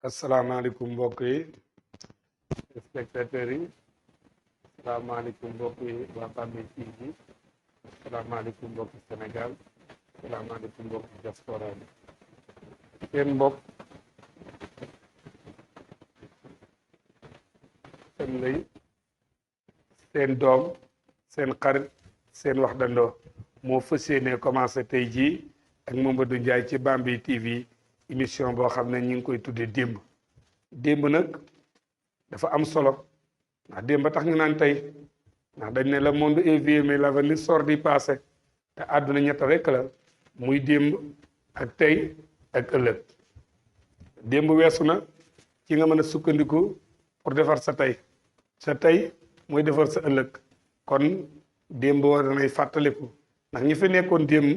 asalaamaaleykum mbokk yi spectateurs yi asalaamaaleykum mbokk yi waa Bambey TV asalaamaaleykum mbokki Sénégal asalaamaaleykum mbokki diaspora bi seen mbokk seen lay seen doom seen xarit seen wax dandoo moo fas yéene commencé tey jii ak Mamadou Ndiaye ci Bambey TV émission boo xam ne ñi ngi koy tuddee démb nag dafa am solo ndax démb tax ñu naan tey ndax dañ ne le monde est vieux mais l'avenir sort du passé te àdduna ñett rek la muy démb ak tey ak ëllëg démb weesu na ci nga mën a sukkandiku pour defar sa tey mooy defar sa ëllëg kon démb war nay fàttaliku ndax ñi fi nekkoon démb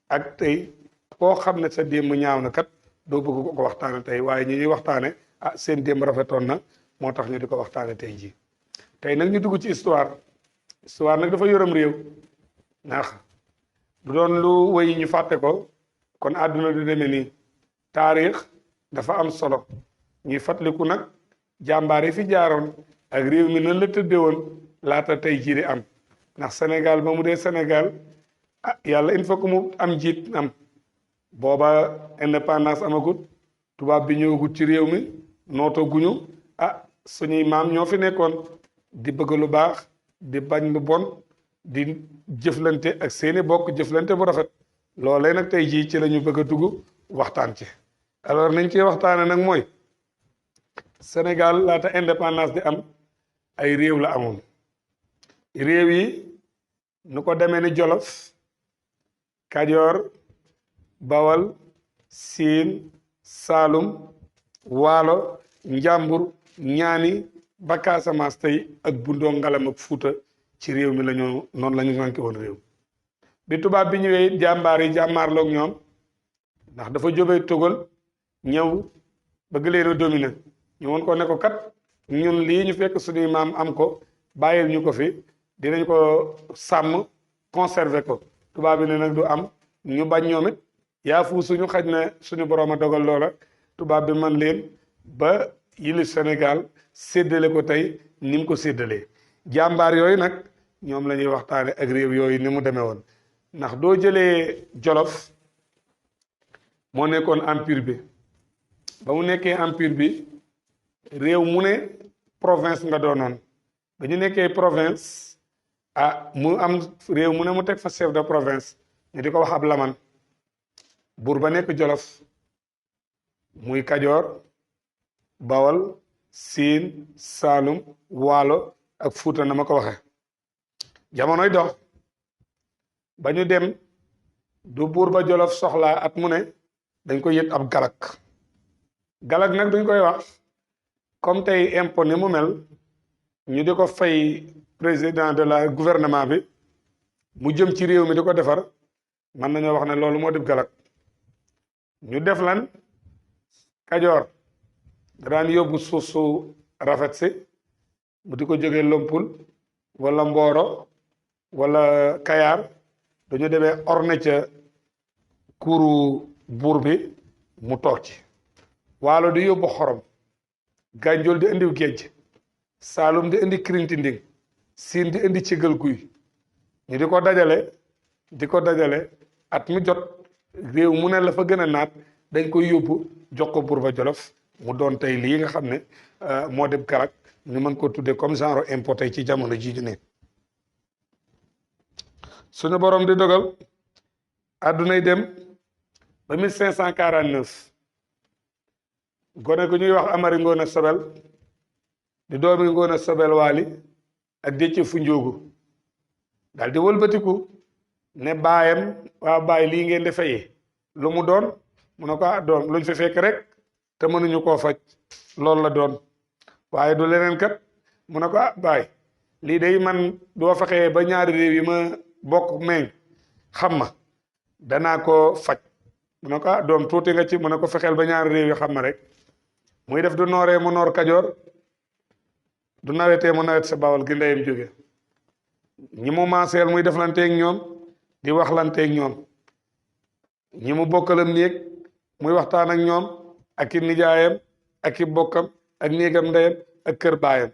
ak tey koo xam ne sa démb ñaaw na kat doo bëgg ko waxtaane tey waaye ñi ñuy waxtaane seen démb rafetoon na moo tax ñu di ko waxtaane tey ji tey nag ñu dugg ci histoire nag dafa yërëm réew ndax du doon lu wéy ñu fàtte ko kon àdduna du demee nii taarix dafa am solo ñuy fàttaliku nag jàmbaar yi fi jaaroon ak réew mi nan la tëddee woon laata tey jii di am ndax Sénégal ba mu dee Sénégal yàlla il faut que mu am njiit am booba indépendance amagut tubaab bi ñëwagut ci réew mi nooto guñu suñuy maam ñoo fi nekkoon di bëgg lu baax di bañ lu bon di jëflante ak seeni bokk jëflante bu rafet loolee nag tey jii ci la ñu bëgg a dugg waxtaan ci alors nañ ciy waxtaane nag mooy Sénégal laata indépendance di am ay réew la amoon réew yi nu ko demee ni Jolof Kajoor Bawal Siin Saalum Waalo Njàmbur Ñaani ba Casamance tey ak Bundoo Ngalam ak Fuuta ci réew mi lañu noonu la ñu ngànke woon réew bi tubaab bi ñëwee jàmbaar yi jàmmaarloog ñoom ndax dafa jóbee Togal ñëw bëgg leen a dominer ñu woon ko ne ko kat ñun lii ñu fekk suñuy maam am ko bàyyil ñu ko fi dinañ ko sàmm conserver ko tubaab bi ne nag du am ñu bañ ñoom it yaa fu suñu xaj na suñu borom a dogal loola tubaab bi man leen ba yili Sénégal séddale ko tey ni mu ko séddalee jàmbaar yooyu nag ñoom la ñuy waxtaane ak réew yooyu ni mu demee woon ndax doo jëlee Jolof moo nekkoon empire bi ba mu nekkee empire bi réew mu ne province nga doonoon ba ñu nekkee province mu am réew mu ne mu teg fa chef de province ñu di ko wax ab laman buur ba nekk Jolof muy Kajoor Bawal Siin Saalum Waalo ak Fuuta na ma ko waxe jamonoy dox ba ñu dem du buur ba Jolof soxlaa at mu ne dañ koy yët ab galak nag duñ koy wax comme tey impôt ni mu mel ñu di ko fay président de la gouvernement bi mu jëm ci réew mi di ko defar mën nañoo wax ne loolu moo def galak ñu def lan Kajoor daan yóbbu suuf su rafet si mu di ko jógee Lompul wala Mbooro wala Kayaar dañu demee orne ca kuuru buur bi mu toog ci Waalo di yóbbu xorom Gànjool di indiw géej Saalum di indi kirinti nding Siin di indi cëgal guy ñu di ko dajale at mu jot réew mu ne la fa gën a naat dañ koy yóbbu jox ko buur ba Jolof mu doon tey lii nga xam ne moo dem karak ñu mën ko tuddee comme genre impôt tey ci jamono jii ñu ne suñu borom di dogal àddunay dem ba 1549 gone gu ñuy wax Amari Ngoone Sobel di doomi Ngoone Sobel Waali ak Déthié Foundiougu daal di wëlbatiku ne baayam waa baay lii ngeen di fayee lu mu doon mu ne ko doom luñ fi fekk rek te mënuñu koo faj loolu la doon waaye du leneen kat mu ne ko baay lii day man doo fexee ba ñaari réew yi ma bokk meñ xam ma danaa ko faj mu ne ko doom tuuti nga ci mu ne ko fexeel ba ñaari réew yi xam ma rek muy def du nooree mu noor Kajoor du nawetee mu nawet sa Bawol gi ndeyam jóge ñi mu maaseel muy deflanteeg ñoom di waxlanteeg ñoom ñi mu bokkalam néeg muy waxtaan ak ñoom ak i nijaayam ak i bokkam ak néegam ndeyam ak kër baayam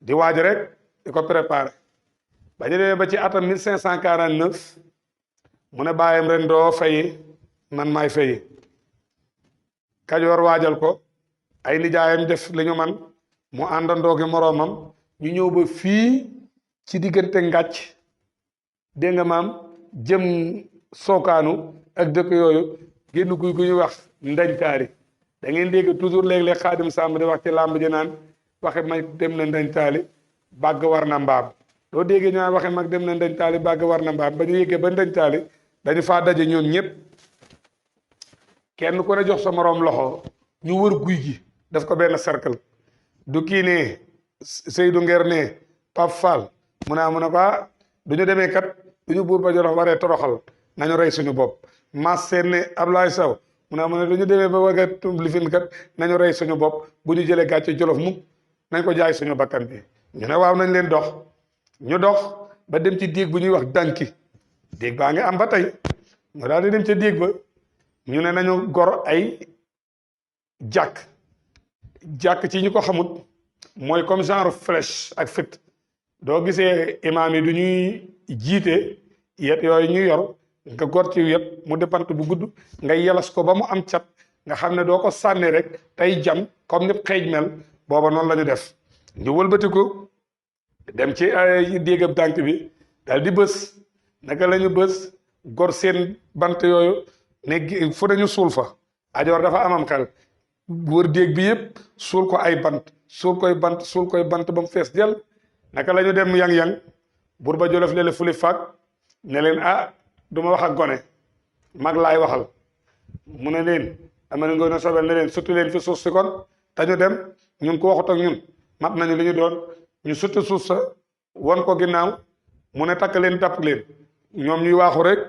di waaj rek di ko préparé ba ñu demee ba ci atam 1549 mu ne baayam ren doo fayi man maay fayi Kajoor waajal ko ay nijaayam def li ñu man mu àndandoo gi moroomam ñu ñëw ba fii ci diggante ngàcc dégg nga maam jëm sookaanu ak dëkk yooyu génn guy gu ñuy wax ndañtaari da ngeen dégg toujours léeg-léeg Xaadim Samb di wax ci làmb ji naan waxe mag dem na ndañtaali bàgg war na mbaam loo déggee ñu naan waxe mag dem na ndañtaali bàgg war na mbaam ba ñu yéggee ba ndañtaali dañu faa daje ñoom ñëpp kenn ku ne jox sa moroom loxo ñu wër guy gi def ko benn cercle du kii ne Seydou Nguer ne Pape Fall mu ne ko du ñu demee kat du ñu buur ba Jolof waree toroxal nañu rey suñu bopp mas seen ne Ablaye Sow mu ne du ñu demee ba waga lifin kat nañu rey suñu bopp bu ñu jëlee gàcce Jolof mukk nañ ko jaay suñu bakkan bi ñu ne waaw nañ leen dox ñu dox ba dem ci déeg bu ñuy wax danki déeg baa ngi am ba tey ñu daal di dem ca déeg ba ñu ne nañu gor ay jàkk ci ñu ko xamut mooy comme genre flèche ak fit doo gisee imaam yi du ñuy jiite yet yooyu ñu yor nga gor ci yet mu dépant bu gudd nga yelas ko ba mu am cat nga xam ne doo ko sànni rek tey jam comme ñëpp xeej mel booba noonu la ñu def ñu wëlbatiku dem ci ay déegab dànk bi daal di bës naka la ñu bës gor seen bant yooyu ne fu nañu suul fa ajoor dafa amam xel wër déeg bi yëpp suul ko ay bant suul koy bant ba mu fees jël naka la ñu dem yang-yang buur ba Jolof leele fuli faak ne leen du ma wax ak gone mag laay waxal mu ne leen ama na ngoon sobel ne leen sutti leen fi suuf si kon te ñu dem ñun ko waxut ak ñun mat nañu li ñu doon ñu sutti suuf sa won ko ginnaaw mu ne takk leen tapp leen ñoom ñuy waaxu rek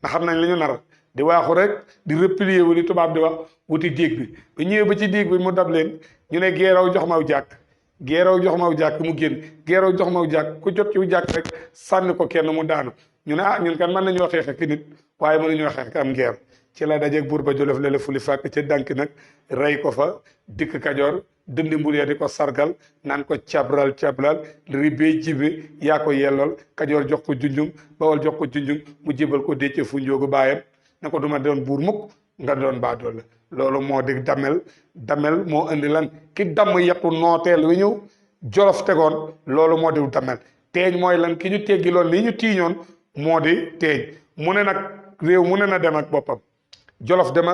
nga xam nañ li ñu nar di waaxu rek di replier wu li tubaab di wax wuti déeg bi ba ñëwee ba ci déeg bi mu dab leen ñu ne geeraw jox maw jàkk geeraw jox maw jàkk mu génn geeraw jox maw jàkk ku jot ci jàkk rek sànni ko kenn mu daanu ñu ne ñun kan mën nañoo xeex ak nit waaye mënuñoo xeex ak am ngeer ci la dajeeg buur ba Jolof lele fuli fàkk ca dànk nag rey ko fa dikk Kajoor dëndi mbul ya di ko sargal naan ko cabral ribee jibe yaa ko yellool Kajoor jox ko junjung Bawol jox ko junjung mu jébal ko Déthié fu njoogu baayam ne ko duma doon buur mukk nga doon baadoole loolu moo di damel moo indi lan ki damm yettu nooteel wi ñu Jolof tegoon loolu moo di damel teeñ mooy lan ki ñu teggi loon lii ñu tiiñoon moo di teeñ mu ne nag réew mu ne na dem ak boppam Jolof dem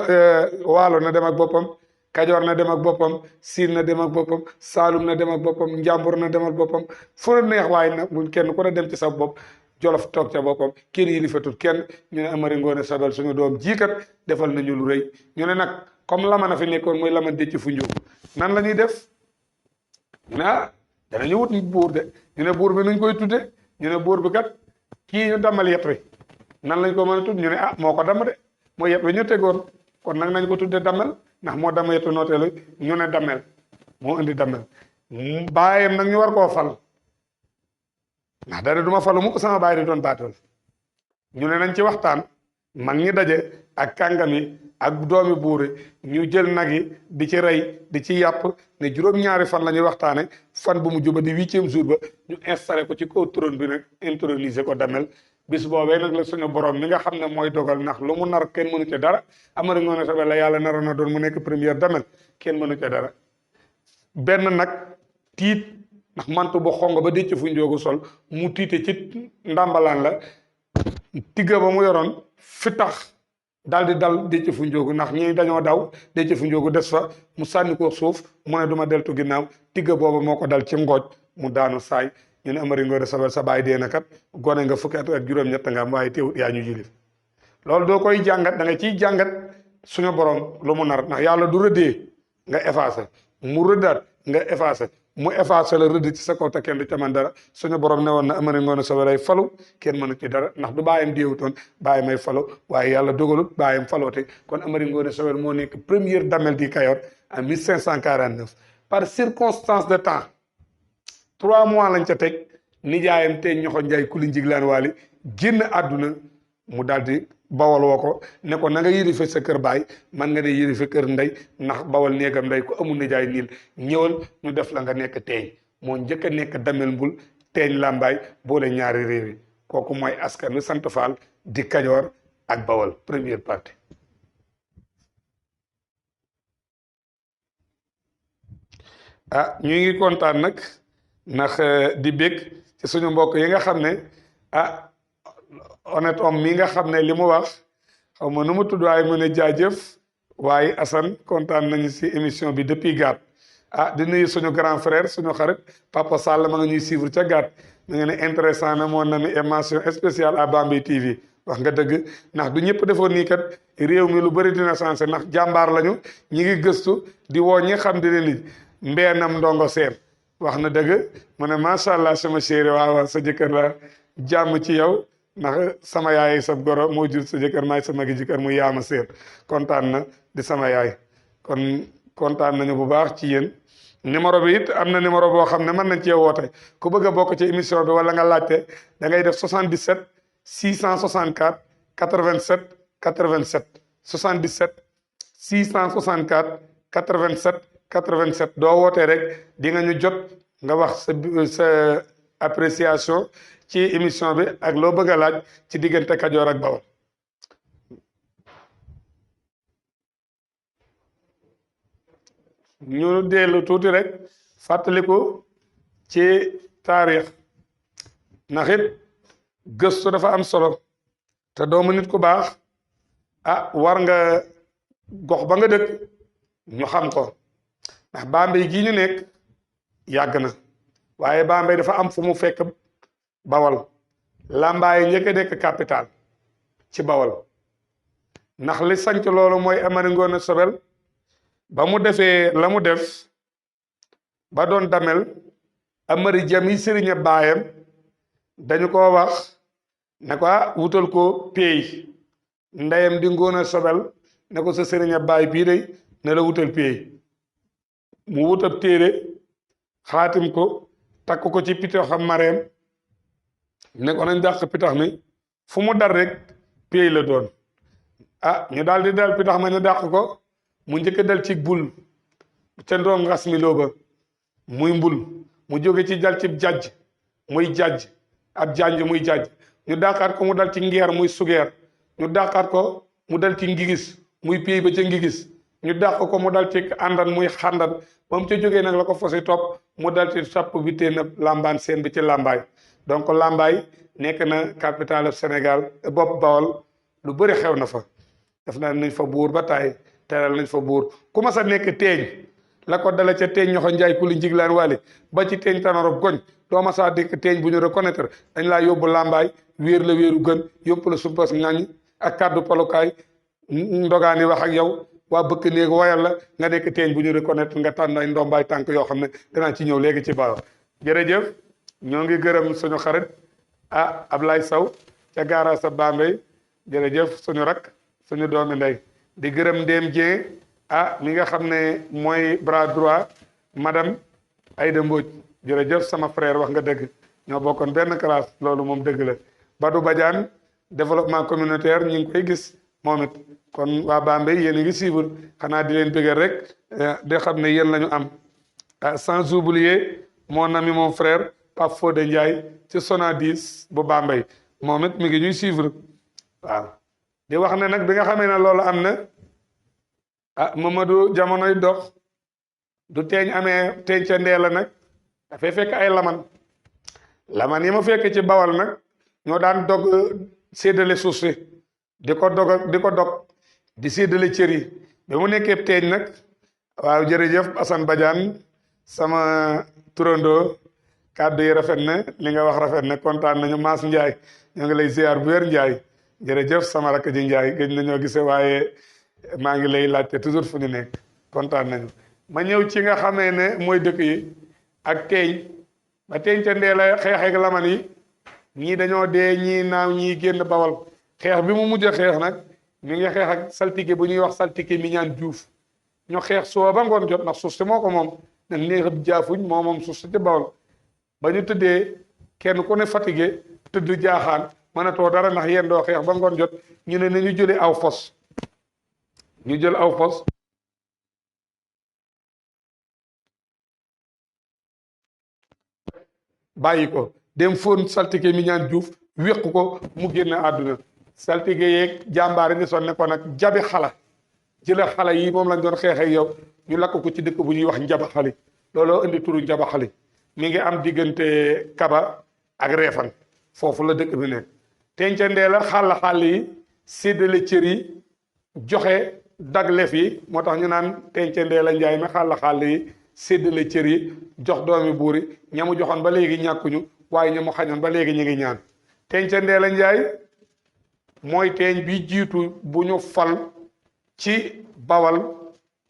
Waalo na dem ak boppam Kajoor na dem ak boppam Siin na dem ak boppam Saalum na dem ak boppam Njàmbur na dem ak boppam fu neex waaye nag bu kenn ku ne dem ci sa bopp Jolof toog ca boppam kenn yilifatul kenn ñu ne Amari Ngoone Sobel suñu doom jiikat defal nañu lu rëy ñu ne nag comme lama na fi nekkoon muy lama Déthié fu njóogu nan la ñuy def ñu ne danañu wut buur de ñu ne buur bi nuñ koy tudde ñu ne buur bi kat kii ñu damal yet wi nan lañ ko mën a tudd ñu ne moo ko damm de mooy yet wi ñu tegoon kon nag nañ ko tudde damel ndax moo dama yetu nooteelu ñu ne damel moo indi damel baayam nag ñu war koo fal ndax dara duma falu mukk sama baay di doon baatool ñu ne nañ ci waxtaan mag ñi daje ak kàngam yi ak doomi buuri ñu jël nag yi di ci rey di ci yàpp ne juróom-ñaari fan la ñuy waxtaane fan bu mu juba di 8e jour ba ñu installé ko ci kaw trône bi nag introniser ko damel bis boobee nag la suñu borom mi nga xam ne mooy dogal ndax lu mu nar kenn mënu ci dara Amari Ngoone Sobel la yàlla naroon na doon mu nekk première damel kenn mënu ci dara benn nag tiit ndax mantu bu xong ba Déthié fu njoogu sol mu tiite ci ndàmbalaan la tigga ba mu yoroon fi tax daal di dal Déthié fu njoogu ndax ñi dañoo daw Déthié fu njoogu des fa mu sànni ko suuf mu ne duma deltu ginnaaw tigga booba moo ko dal ci ngooj mu daanu saay ñu ne Amari Ngoone Sobel sa baay dee na kat gone nga fukki at ak juróom-ñett nga am waaye teewut yaa ñu jilif loolu doo koy jàngat da nga ciy jàngat suñu borom lu mu nar ndax yàlla du rëddee nga effacé mu rëddaat nga effacé mu effacé la rëdd ci sa kaw te kenn du ca man dara suñu borom ne woon na Amari Ngoone Sobel ay falu kenn mënu ci dara ndax du bàyyam déewutoon bàyyam ay falu waaye yàlla dogalut bàyyam faloote kon Amari Ngoone Sobel moo nekk première damel di Kayoor en 1549 par circonstance de temps 3 mois lañ ca teg nijaayam te ñoxo njaay kuli njiglaan waali génn àdduna mu daal di bawal woo ko ne ko na nga yërife sa kër baay man nga ne yërife kër ndey ndax bawal néegam ndey ko amul nijaay niil ñëwal ñu def la nga nekk teeñ moo njëkk a nekk damel mbul teeñ làmbaay boole ñaari réew yi kooku mooy askan wi sant Faal di Kajoor ak Bawol première partie. ñu ngi kontaan nag ndax di bég ci suñu mbokk yi nga xam ne honnête homme mi nga xam ne li mu wax xaw ma nu mu tudd waaye mu ne jaajëf waaye Assane kontaan nañu si émission bi depuis Gaat di nuyu suñu grand frère suñu xarit Papa Sall ma nga ñuy suivre ca Gaat mu ngi ne intéressant na mon ami et mention spéciale à Bambey TV wax nga dëgg ndax du ñëpp defoon nii kat réew mi lu bëri dina changé ndax jàmbaar lañu ñi ngi gëstu di woo ñi xam di leen mbeenam ndongo seen wax na dëgg mu ne macha allah sama chéri waaw sa jëkkër la jàmm ci yow ndax sama yaay sa goro moo jur sa jëkkër maay sama gi jëkkër mu yaama seen kontaan na di sama yaay kon kontaan nañu bu baax ci yéen numéro bi it am na numéro boo xam ne mën nañ cee woote ku bëgg a bokk ci émission bi wala nga laajte da ngay def 77 664 87 87 77 664 87 87 doo wootee rek di nga ñu jot nga wax sa appréciation ci émission bi ak loo bëgg a laaj ci diggante Kajoor ak Bawol. ñu dellu tuuti rek fàttaliku ci taarix ndax it gëstu dafa am solo te doomu nit ku baax war nga gox ba nga dëkk ñu xam ko ndax Bambey gii ñu nekk yàgg na waaye Bambey dafa am fu mu fekk Bawol Lambaye njëkk a nekk capital ci Bawol ndax li sanc loolu mooy Amari Ngoone Sobel ba mu defee la mu def ba doon damel Amari Jami sëriña baayam dañu ko wax ne ko wutal ko pay ndeyam di Ngoone Sobel ne ko sa sëriña baay bii day ne la wutal pay mu wutab téere xaatim ko takk ko ci pitax xam mareem ne ko nañ dàq pitax mi fu mu dar rek pay la doon ñu daal di dal pitax ma ñu dàq ko mu njëkk dal ci bul ca ndoom ngas mi loo ba muy mbul mu jóge ci dal ci jajj muy jajj ab janj muy jajj ñu dàqaat ko mu dal ci ngeer muy sugeer ñu dàqaat ko mu dal ci ngigis muy pay ba ca ngigis ñu dàq ko mu dal ci àndan muy xàndan ba mu ca jógee nag la ko fosi topp mu dal ci sapp bi tee na lambaan seen bi ci lambaay donc lambaay nekk na capitale Sénégal bopp Bawol lu bëri xew na fa def naa nañ fa buur ba taay teral nañ fa buur ku ma sa nekk teeñ la ko dala ca teeñ ñoxo njaay ku li njiglaan wali ba ci teeñ tanorob goñ doo ma saa dikk teeñ bu ñu reconnaître dañ laa yóbbu lambaay wéer la wéeru gën yóbbu la sumpas ngañ ak kàddu polukaay ndogaani wax ak yow waa bëkk néeg woyal la nga nekk teeñ bu ñu reconnaître nga tànn ay ndombaay tànk yoo xam ne danaa ci ñëw léegi ci baaw jërëjëf ñoo ngi gërëm suñu xarit Ablaye Sow ca gaara sa Bambey jërëjëf suñu rak suñu doomi ndey di gërëm Ndéem Dieng mi nga xam ne mooy bras droit madame Aïda Mbodj jërëjëf sama frère wax nga dëgg ñoo bokkoon benn classe loolu moom dëgg la Badou Badiane développement communautaire ñu ngi koy gis moom it kon waa Bambey yéen a ngi suivre xanaa di leen bëggal rek di xam ne yéen la ñu am sans oublier mon ami mon frère Pape Fodé Ndiaye ci Sonadis bu Bambey moom it mi ngi ñuy suivre waaw di wax ne nag bi nga xamee ne loolu am na Mamadou jamonoy dox du teeñ amee teeñ ca ndee la nag dafay fekk ay laman yi ma fekk ci Bawol nag ñoo daan dog séddale suuf si di ko dog di séddale cër yi bi mu nekkee teeñ nag waaw jërëjëf Assane Badiane sama turandoo kàddu yi rafet na li nga wax rafet na kontaan nañu Maas Ndiaye ñoo ngi lay ziar bu wér Ndiaye jërëjëf sama rakk ji Ndiaye gëj nañoo gisee waaye maa ngi lay laajte toujours fu ñu nekk kontaan nañu ma ñëw ci nga xamee ne mooy dëkk yi ak teeñ ba teeñ ca ndee la xeex ak laman yi ñii dañoo dee ñii naaw ñii génn Bawol xeex bi mu mujj a xeex nag mi ngi xeex ak saltige bu ñuy wax saltige mi ñaan Juuf ñu xeex suba ba ngoon jot ndax suuf si moo ko moom nag neexab jaafuñ moom suuf si ci Bawol ba ñu tëddee kenn ku ne fatigué tëdd jaaxaan mënatoo dara ndax yéen doo xeex ba ngoon jot ñu ne nañu jëlee aw fos ñu jël aw fos bàyyi ko dem fóon saltige mi ñaan juuf wéq ko mu génn àdduna saltige yeeg jàmbaari ni son ne ko nag jabi xala jële xala yi moom lañ doon xeex ak yow ñu lakk ko ci dëkk bu ñuy wax njaba xali looloo indi turu njaba xali mi ngi am diggante kaba ak reefan foofu la dëkk bi nekk tencandee la xàll yi séddale cër yi joxe daglef yi moo tax ñu naan tencandee la njaay mi xàll yi séddale cër yi jox doomi buur yi ñamu joxoon ba léegi ñàkkuñu waaye ñamu xañoon ba léegi ñu ngi ñaan tencandee la njaay mooy teeñ bi jiitu bu ñu fal ci bawal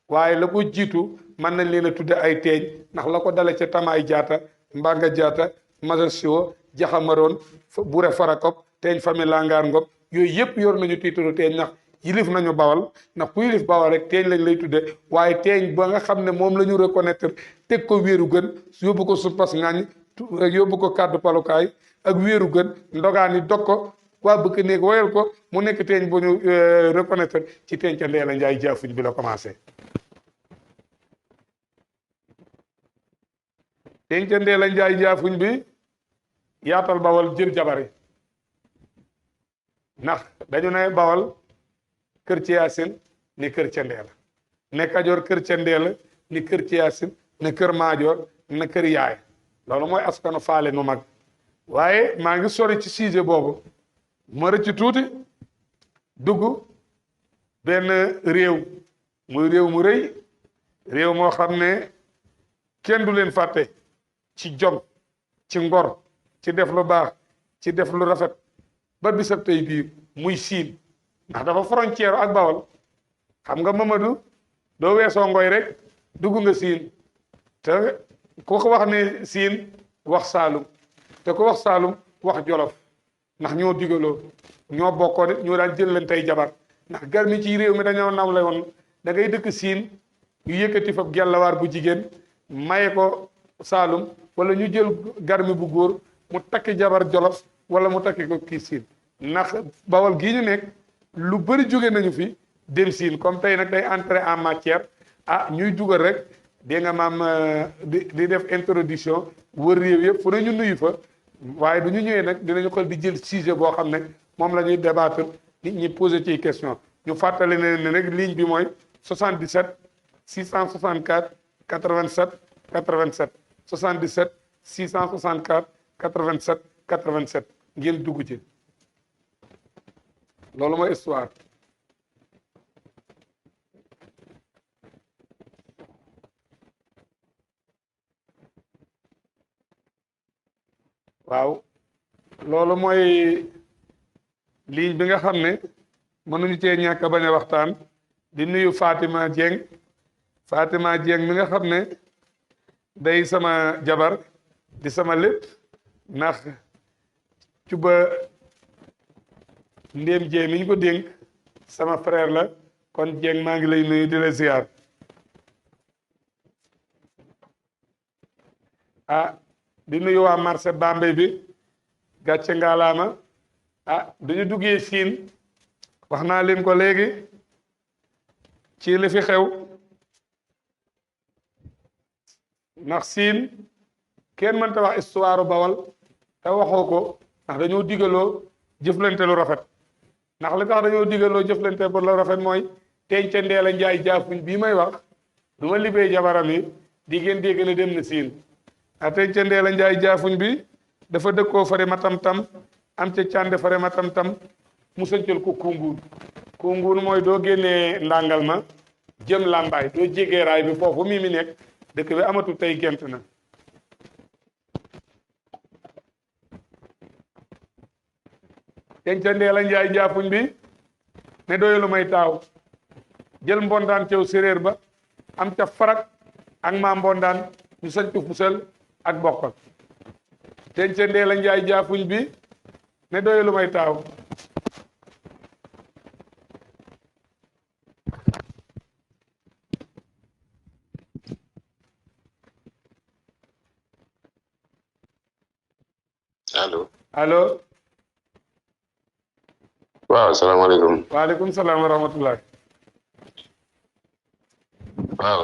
waaye la ko jiitu mën nañ leen a tudde ay teeñ ndax la ko dale ca tamaay jaata mbanga jaata masasio jaxamaroon bure farakop teeñ famille langaar ngop yooyu yëpp yor nañu tiitaru teeñ ndax yilif nañu bawal ndax ku yilif bawal rek teeñ lañ lay tudde waaye teeñ ba nga xam ne moom la ñu reconnaître teg ko wéeru gën yóbbu ko suppas ngaañ yóbbu ko kàddu palukaay ak wéeru gën ndogaan yi dog ko waa bëgg néeg woyal ko mu nekk teeñ bu ñu reconnaître ci teeñ ca Ndeela Njaay jaafuñ bi la commencé teeñ ca Ndeela Njaay jaafuñ bi yaatal bawal jël jabari ndax dañu ne bawal kër ci yaasin ni kër ca Ndeela ne Kajoor kër ca Ndeela ni kër ci yaasin ne kër maajoor na kër yaay loolu mooy askanu faale nu mag waaye maa ngi sori ci sujet boobu ma rëcc tuuti dugg benn réew muy réew mu rëy réew moo xam ne kenn du leen fàtte ci jom ci ngor ci def lu baax ci def lu rafet ba bisab tey bii muy siin ndax dafa frontière ak bawal xam nga Mamadou doo weesoo ngoy rek dugg nga siin te ku ko wax ne siin wax saalum te ku wax saalum wax jolof ndax ñoo digaloo ñoo bokkoo de ñoo daan jël leen tey jabar ndax gar mi ci réew mi dañoo nawle woon da ngay dëkk siin ñu yëkkati fa gellawaar bu jigéen maye ko saalum wala ñu jël garmi bu góor mu takki jabar jolof wala mu takki ko kii siin ndax bawal gii ñu nekk lu bëri jóge nañu fi dem siin comme tey nag day entrer en matière ñuy dugal rek dégg nga maam di def introduction wër réew yëpp fu ne ñu nuyu fa waaye du ñu ñëwee nag dinañu xool di jël sujet boo xam ne moom la ñuy débattre nit ñi posé ci question ñu fàttali ne rek ligne bi mooy 77 664 87 87 77 664 87 87 ngeen dugg ci loolu mooy histoire waaw loolu mooy ligne bi nga xam ne mënuñu cee ñàkk a bañ a waxtaan di nuyu Fatima Dieng mi nga xam ne day sama jabar di sama lépp ndax cuba ndéem Dieng mi ñu ko dénk sama frère la kon Dieng maa ngi lay nuyu di la ziar di nuyu waa marché Bambey bi gàcce ngaalaama duñu duggee siin wax naa leen ko léegi ci li fi xew ndax siin kenn mënta wax histoire bawal te waxoo ko ndax dañoo digaloo jëflante lu rafet ndax li tax dañoo digaloo jëflante bu lu rafet mooy teeñ ca Ndeela Njaay jaafuñ bii may wax du ma libee jabaram yi di ngeen dégg ne dem na siin teeñ ca Ndeela Njaay jaafuñ bi dafa dëkkoo fare ma tam-tam am ca cànde fare ma tam-tam mu sëncal ko kunguun mooy doo génnee ndàngal ma jëm làmbaay doo jégee raay bi foofu mi nekk dëkk bi amatul tey gent na teeñ ca Ndeela Njaay jaafuñ bi ne doyelu may taaw jël mbondaan cew séréer ba am ca farak ak maa mbondaan ñu sañ ko fusal ak bokkal teeñ ca Ndeela Njaay jaafuñ bi ne doyelu may taaw allo waaw salaamaaleykum. waaleykum salaam wa rahmatulah. waaw.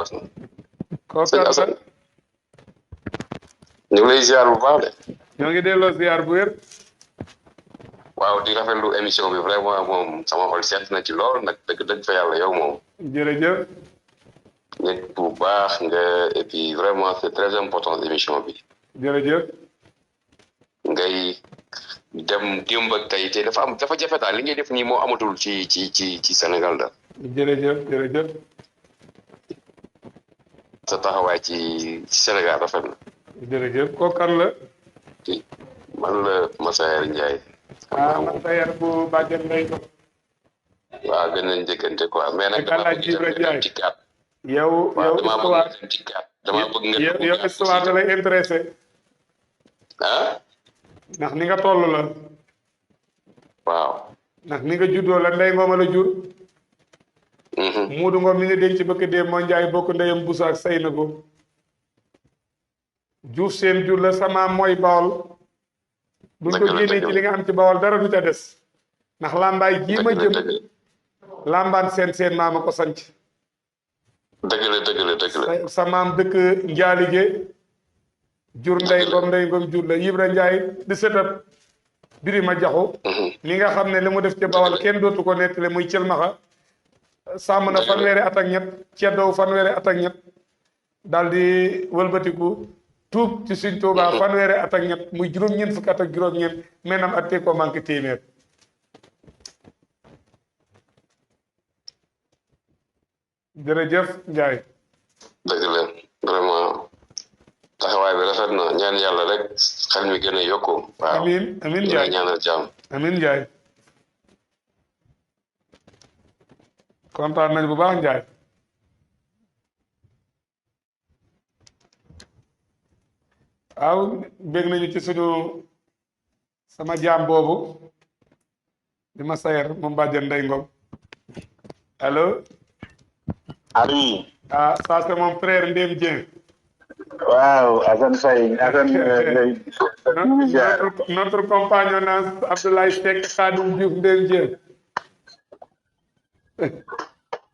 kooku sëñ la. Assane. ñu ngi lay ziar bu baax de. ñoo ngi delloo ziar bu wér. waaw di rafetlu émission bi vraiment moom sama xol seet na ci lool nag dëgg fa yàlla yow moom. jërëjëf. nit bu baax nga et puis vraiment c'est très important émission bi. jërëjëf. ngay dem démb ak tey te dafa jafe daal li ngay def nii moo amatul ci Sénégal daal. jërëjëf. sa taxawaay ci Sénégal rafet na. jërëjëf kooku kan la. man la Massaer Ndiaye. Massaer bu Badiane Ndeye Ngom. waaw gën nañ jëkkante quoi mais nag dama bëgg dem ci kaat. yow histoire dama bëgg nga yow histoire da lay intéressé. ndax ni nga toll la. waaw. ndax ni nga juddoo la Ndeye Ngom la jur. Muudu Ngom mi ngi denc ci bëkk dee moo Njaay bokk ndeyam Busa ak Saynabu. Juuf seen jur la sama mooy Bawol. buñ ko génnee ci li nga am ci Bawol dara du ca des. ndax lambaay jii ma jëm. lambaan seen maama ko sanc. dëgg la. sa maam dëkk Njaalige. jur Ndeye Ngom jur la Ibra Njaay di setat Birima Jaxu mi nga xam ne li mu def ci Bawol kenn dootu ko nettali muy Cilmaxa. sàmm na fanweeri at ak ñett ceddoow fanweeri at ak ñett daal di wëlbatiku tuub ci Sëñ Tuubaa fanweeri at ak ñett muy juróom-ñeent fukki at ak juróom-ñeent menam at teg ko manqué téeméer. jërëjëf Ndiaye. dëgg la vraiment taxawaay bi rafet na ñaan yàlla rek xel mi gën a yokku. waaw amiin Ndiaye ñaanal jàmm. amiin Ndiaye. kontaan nañ bu baax Ndiaye. waaw bég nañu ci suñu sama jaam boobu di Massaer moom Badiane Ndeye Ngom allo. allo. ça c'est mon frère Ndem Dieng. waaw Assane Faye notre compagnonnage Abdoulaye Seck Khadim Diouf Ndem Dieng.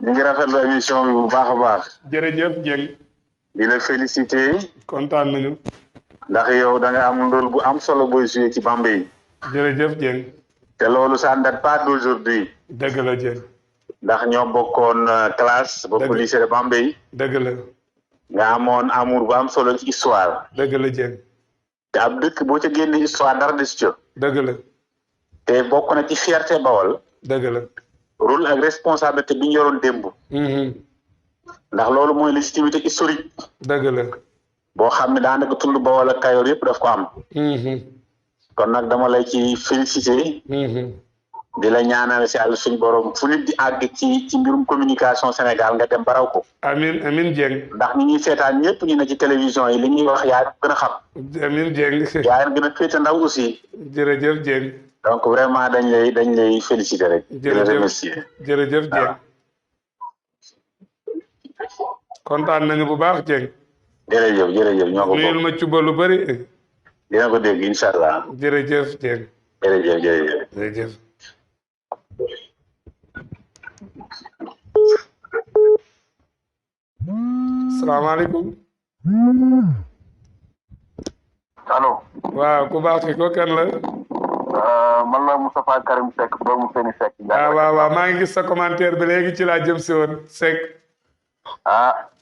ñu ngi rafetlu émission bi bu baax a baax. jërëjëf Dieng. di la féliciter. kontaan nañu. ndax yow da nga am rôle bu am solo booy joué ci Bambey. jërëjëf Dieng. te loolu ça ne date pas d'aujourd'hui. dëgg la Dieng. ndax ñoo bokkoon classe. bokk lycée de Bambey. dëgg la. nga amoon amour bu am solo ci histoire. dëgg la Dieng. te ab dëkk boo ca génne histoire dara des ca. dëgg la. te bokk na ci fierté Bawol. dëgg la. rôle ak responsabilité bi ñu yoroon démb. ndax loolu mooy légitimité historique. dëgg la. boo xam ne daanaka tund Bawol ak Kayoor yëpp daf ko am. kon nag dama lay ci félicité. di la ñaanal si àll suñu borom fu nit di àgg ci mbirum communication Sénégal nga dem baraw ko. amiin Dieng. ndax ñi ñuy seetaan ñëpp ñu ne ci télévision yi li ñuy wax yaa gën a xam. amiin Dieng. yaa gën a féete ndaw aussi. jërëjëf Dieng. donc vraiment dañ lay féliciter rek. di la remercier. jërëjëf Dieng. kontaan nañu bu baax Dieng. jërëjëf ñoo ko bokk. nuyul ma cuba lu bëri. dina ko dégg incha allah. jërëjëf Dieng. jërëjëf. salaamaaleykum. allo. waaw ku baax ki ko kan la. man la Moustapha Karim Seck doomu Seni Seck. waaw maa ngi gis sa commentaire bi léegi ci laa jëm si woon Seck.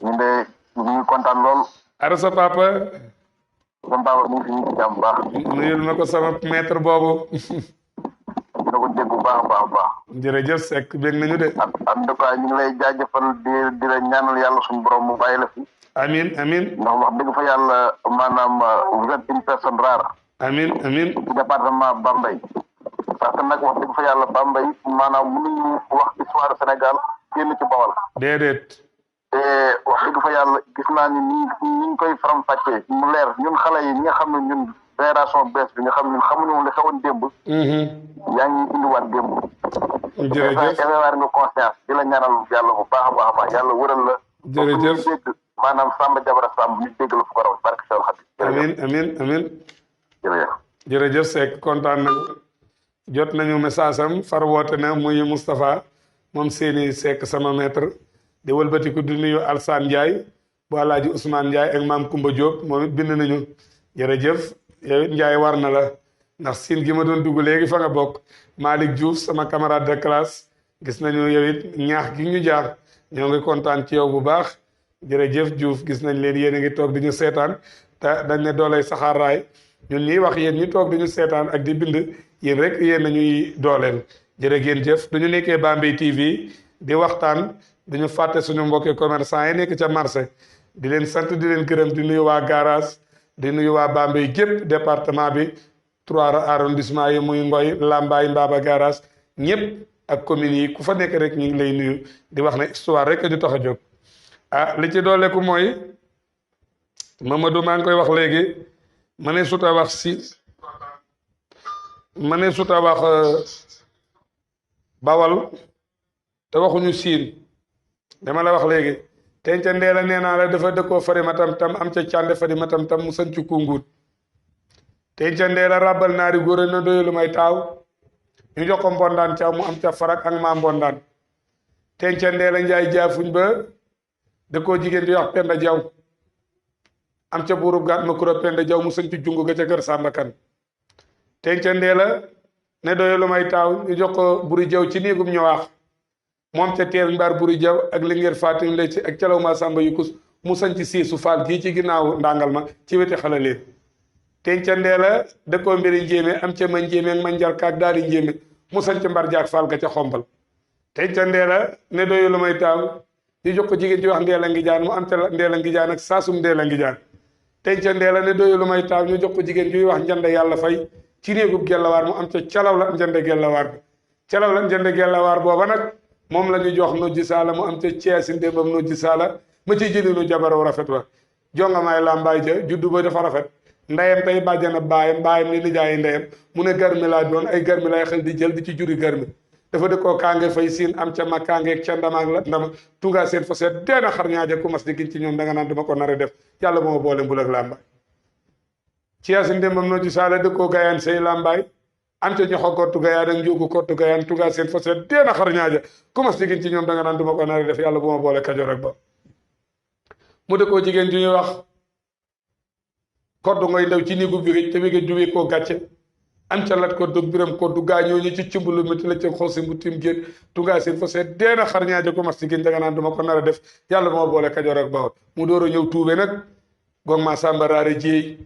ñun de ñu ngi kontaan lool. ara sa papa. sama papa ñu ngi ci jàmm bu baax. nuyul ma ko sama maître boobu. dina ko dégg bu baax a baax. jërëjëf Seck bég nañu de. en tout cas ñu ngi lay jaajëfal di la ñaanal yàlla suñu borom mu bàyyi la fi. amiin. ndax wax dëgg fa yàlla maanaam vous êtes une personne rare. amiin. ci département Bambey. parce que nag wax dëgg fa yàlla Bambey maanaam mënuñu wax histoire Sénégal génn ci Bawol. déedéet. te wax dëgg fa yàlla gis naa ni ni ñu koy faram-fàccee mu leer ñun xale yi ñi nga xam ne ñun génération bees bi nga xam ne ñun xamuñu woon li xewoon démb. yaa ngi indiwaat démb. jërëjëf éveillé nga conscience di la ñaanal yàlla bu baax a baax yàlla wëral la. jërëjëf dégg maanaam Samba Jabara Samb ñu dégg la fu ko raw barke Seydou Khadi. amiin. jërëjëf. jërëjëf Seck kontaan nañu. jot nañu message am far woote na muy Moustapha moom seeni Seck sama maître di wëlbatiku di nuyu Alsaan Ndiaye bu Alaaji Ousmane Ndiaye ak maam Kumba Diop moom it bind nañu jërëjëf yow it Ndiaye war na la ndax siin gi ma doon dugg léegi fa nga bokk Malick Diouf sama camarade de classe gis nañu yow it ñaax gi ñu jaar ñoo ngi kontaan ci yow bu baax jërëjëf Diouf gis nañ leen yéen a ngi toog di ñu seetaan te dañ ne dooley saxaaraay ñun ñuy wax yéen ñu toog di ñu seetaan ak di bind yéen rek yéen nañuy dooleel jërë ngeen jëf duñu nekkee Bambey TV di waxtaan duñu fàtte suñu mbokki commerçant yi nekk ca marché di leen sant di leen gërëm di nuyu waa garage di nuyu waa Bambey gépp département bi 3 arrondissement yi muy Ngoy Lambaye Mbaba garage ñëpp ak communes yi ku fa nekk rek ñu ngi lay nuyu di wax ne histoire rek ñu tax a jóg li ci dooleeku mooy Mamadou maa ngi koy wax léegi ma ne suta wax si ma ne suta wax Bawal te waxuñu Siin dama la wax léegi tenca ndeela nee naa la dafa dëkkoo Farimatam tam am ca cànde Farimatam tam mu sanc Kunguut tenca ndeela rabal naari góor na doyulu may taaw ñu jox ko mbondaan caw mu am ca farak ak maa mbondaan tenca ndeela njaay jaafuñ ba dëkkoo jigéen di wax Penda Jaw am ca buurub gaat ma kura Penda Jaw mu sanc jungu ga ca kër Samba Kan tenca ndeela ne doyulu may taaw ñu jox ko buri jaw ci néegum ñëwaax moom ca teel mbaar buri jaw ak li ngeen fatim la ci ak calaw ma sàmba yu kus mu sanc siisu faal gii ci ginnaaw ndàngal ma ci weti xala leen tenca ndeela dëkkoo mbiri njéeme am ca ma njéeme ak ma njar kaak daal di njéeme mu sanc mbar jaak faal ga ca xombal tenca ndeela ne doyu lu may taaw ñu jox ko jigéen ci wax ndeela ngi jaan mu am ca ndeela ngi jaan ak saasum ndeela ngi jaan tenca ndeela ne doyu lu may taaw ñu jox ko jigéen juy wax njande yàlla fay ci néegub gellawaar mu am ca calaw la njande gellawaar bi calaw la njande gellawaar booba nag moom la ñu jox nojji saala mu am ca ceesi ndémbam nojji saala ma ci jëlinu jabaraw rafet wa jongamaay lambaay ja juddu ba dafa rafet ndeyam tey bàjjana baayam ni nijaayi ndeyam mu ne garmi laa doon ay garmi lay xel di jël di ci juri garmi dafa dëkkoo kaange fay siin am ca ma kaangeeg ca ndamaag la ndama tungaa seen fa seet deena xar ñaaja ku mas di giñ ci ñoom da nga naan duma ko nar a def yàlla bu ma boole mbul ak lambaay ceesi ndémbam nojji saala dëkkoo gayaan sey lambaay am ca ñoxo kottu gayaan ak njuugu kottu gayaan tungaa seen fa seet deena xar ñaaja ku mas di giñ ci ñoom da nga naan duma ko nar a def yàlla bu ma boole kajoor ak ba mu dëkkoo jigéen ju ñuy wax koddu ngoy ndaw ci nigu bi te wége juwee koo gàcce am ca lat koddu biram koddu gaañoo ñu ci cimbulu mi la ca xosi mu tim géen tungaa seen fa seet deena xar ñaaja ko mas ci géen danga naan duma ko nar a def yàlla bu ma boole kajoor ak bawol mu door a ñëw tuube nag gong ma sàmbaraare jéey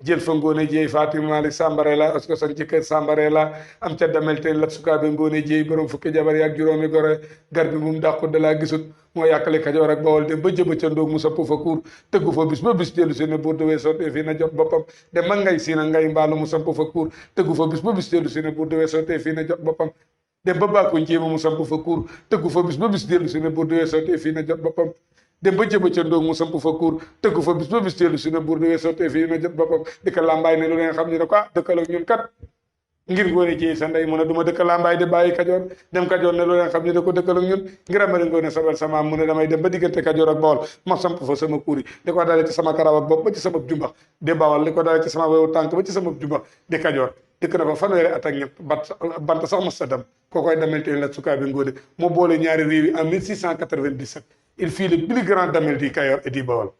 jël fa ngoone jéey Fatima Malik Sambare la asko san ci kër Sambare la am ca damel te lat sukaabe ngoone jéey borom fukki jabar yaak juróomi gore gar bi mum dàqu da laa gisut moo yàqale kajoor ak bawol dem ba jëba ca ndoog mu sapp fa kuur tëggu fa bis ba bis dellu si ne buur dewee sottee fii na jot boppam dem ma ngay siina ngay mbaalu mu samp fa kuur tëggu fa bis ba bis dellu si ne buur dewee sottee fii na jot boppam dem ba bàkku njéema mu samp fa kuur tëggu fa bis ba bis dellu si ne buur dewee sottee fii na jot boppam dem ba jëba ca ndoog mu samp fa kuur tëggu fa bis ba bis dellu si ne buur dewee sottee fii na jot boppam di ko làmbaay ne lu leen xam ñu ne ko dëkkal ak ñun kat ngir ngoone jéey sa ndey mu ne du ma dëkk lambaay di bàyyi kajoor dem kajoor ne lu leen xam ñu ne ko dëkkal ak ñun ngir amari ngoone sabal sama mu ne damay dem ba diggante kajoor ak bawol ma samp fa sama kuur yi li ko dalee ci sama karaw ak bopp ba ci sama jumbax di bawol li ko dalee ci sama wewu tànk ba ci sama jumbax di kajoor dëkk na fa fanweeri at ak ñett bant sax mas sa dem koo koy damelte la sukaa bi ngoone moo boole ñaari réew yi en 1697 il fut le plus grand damel di Kayor et di Bawol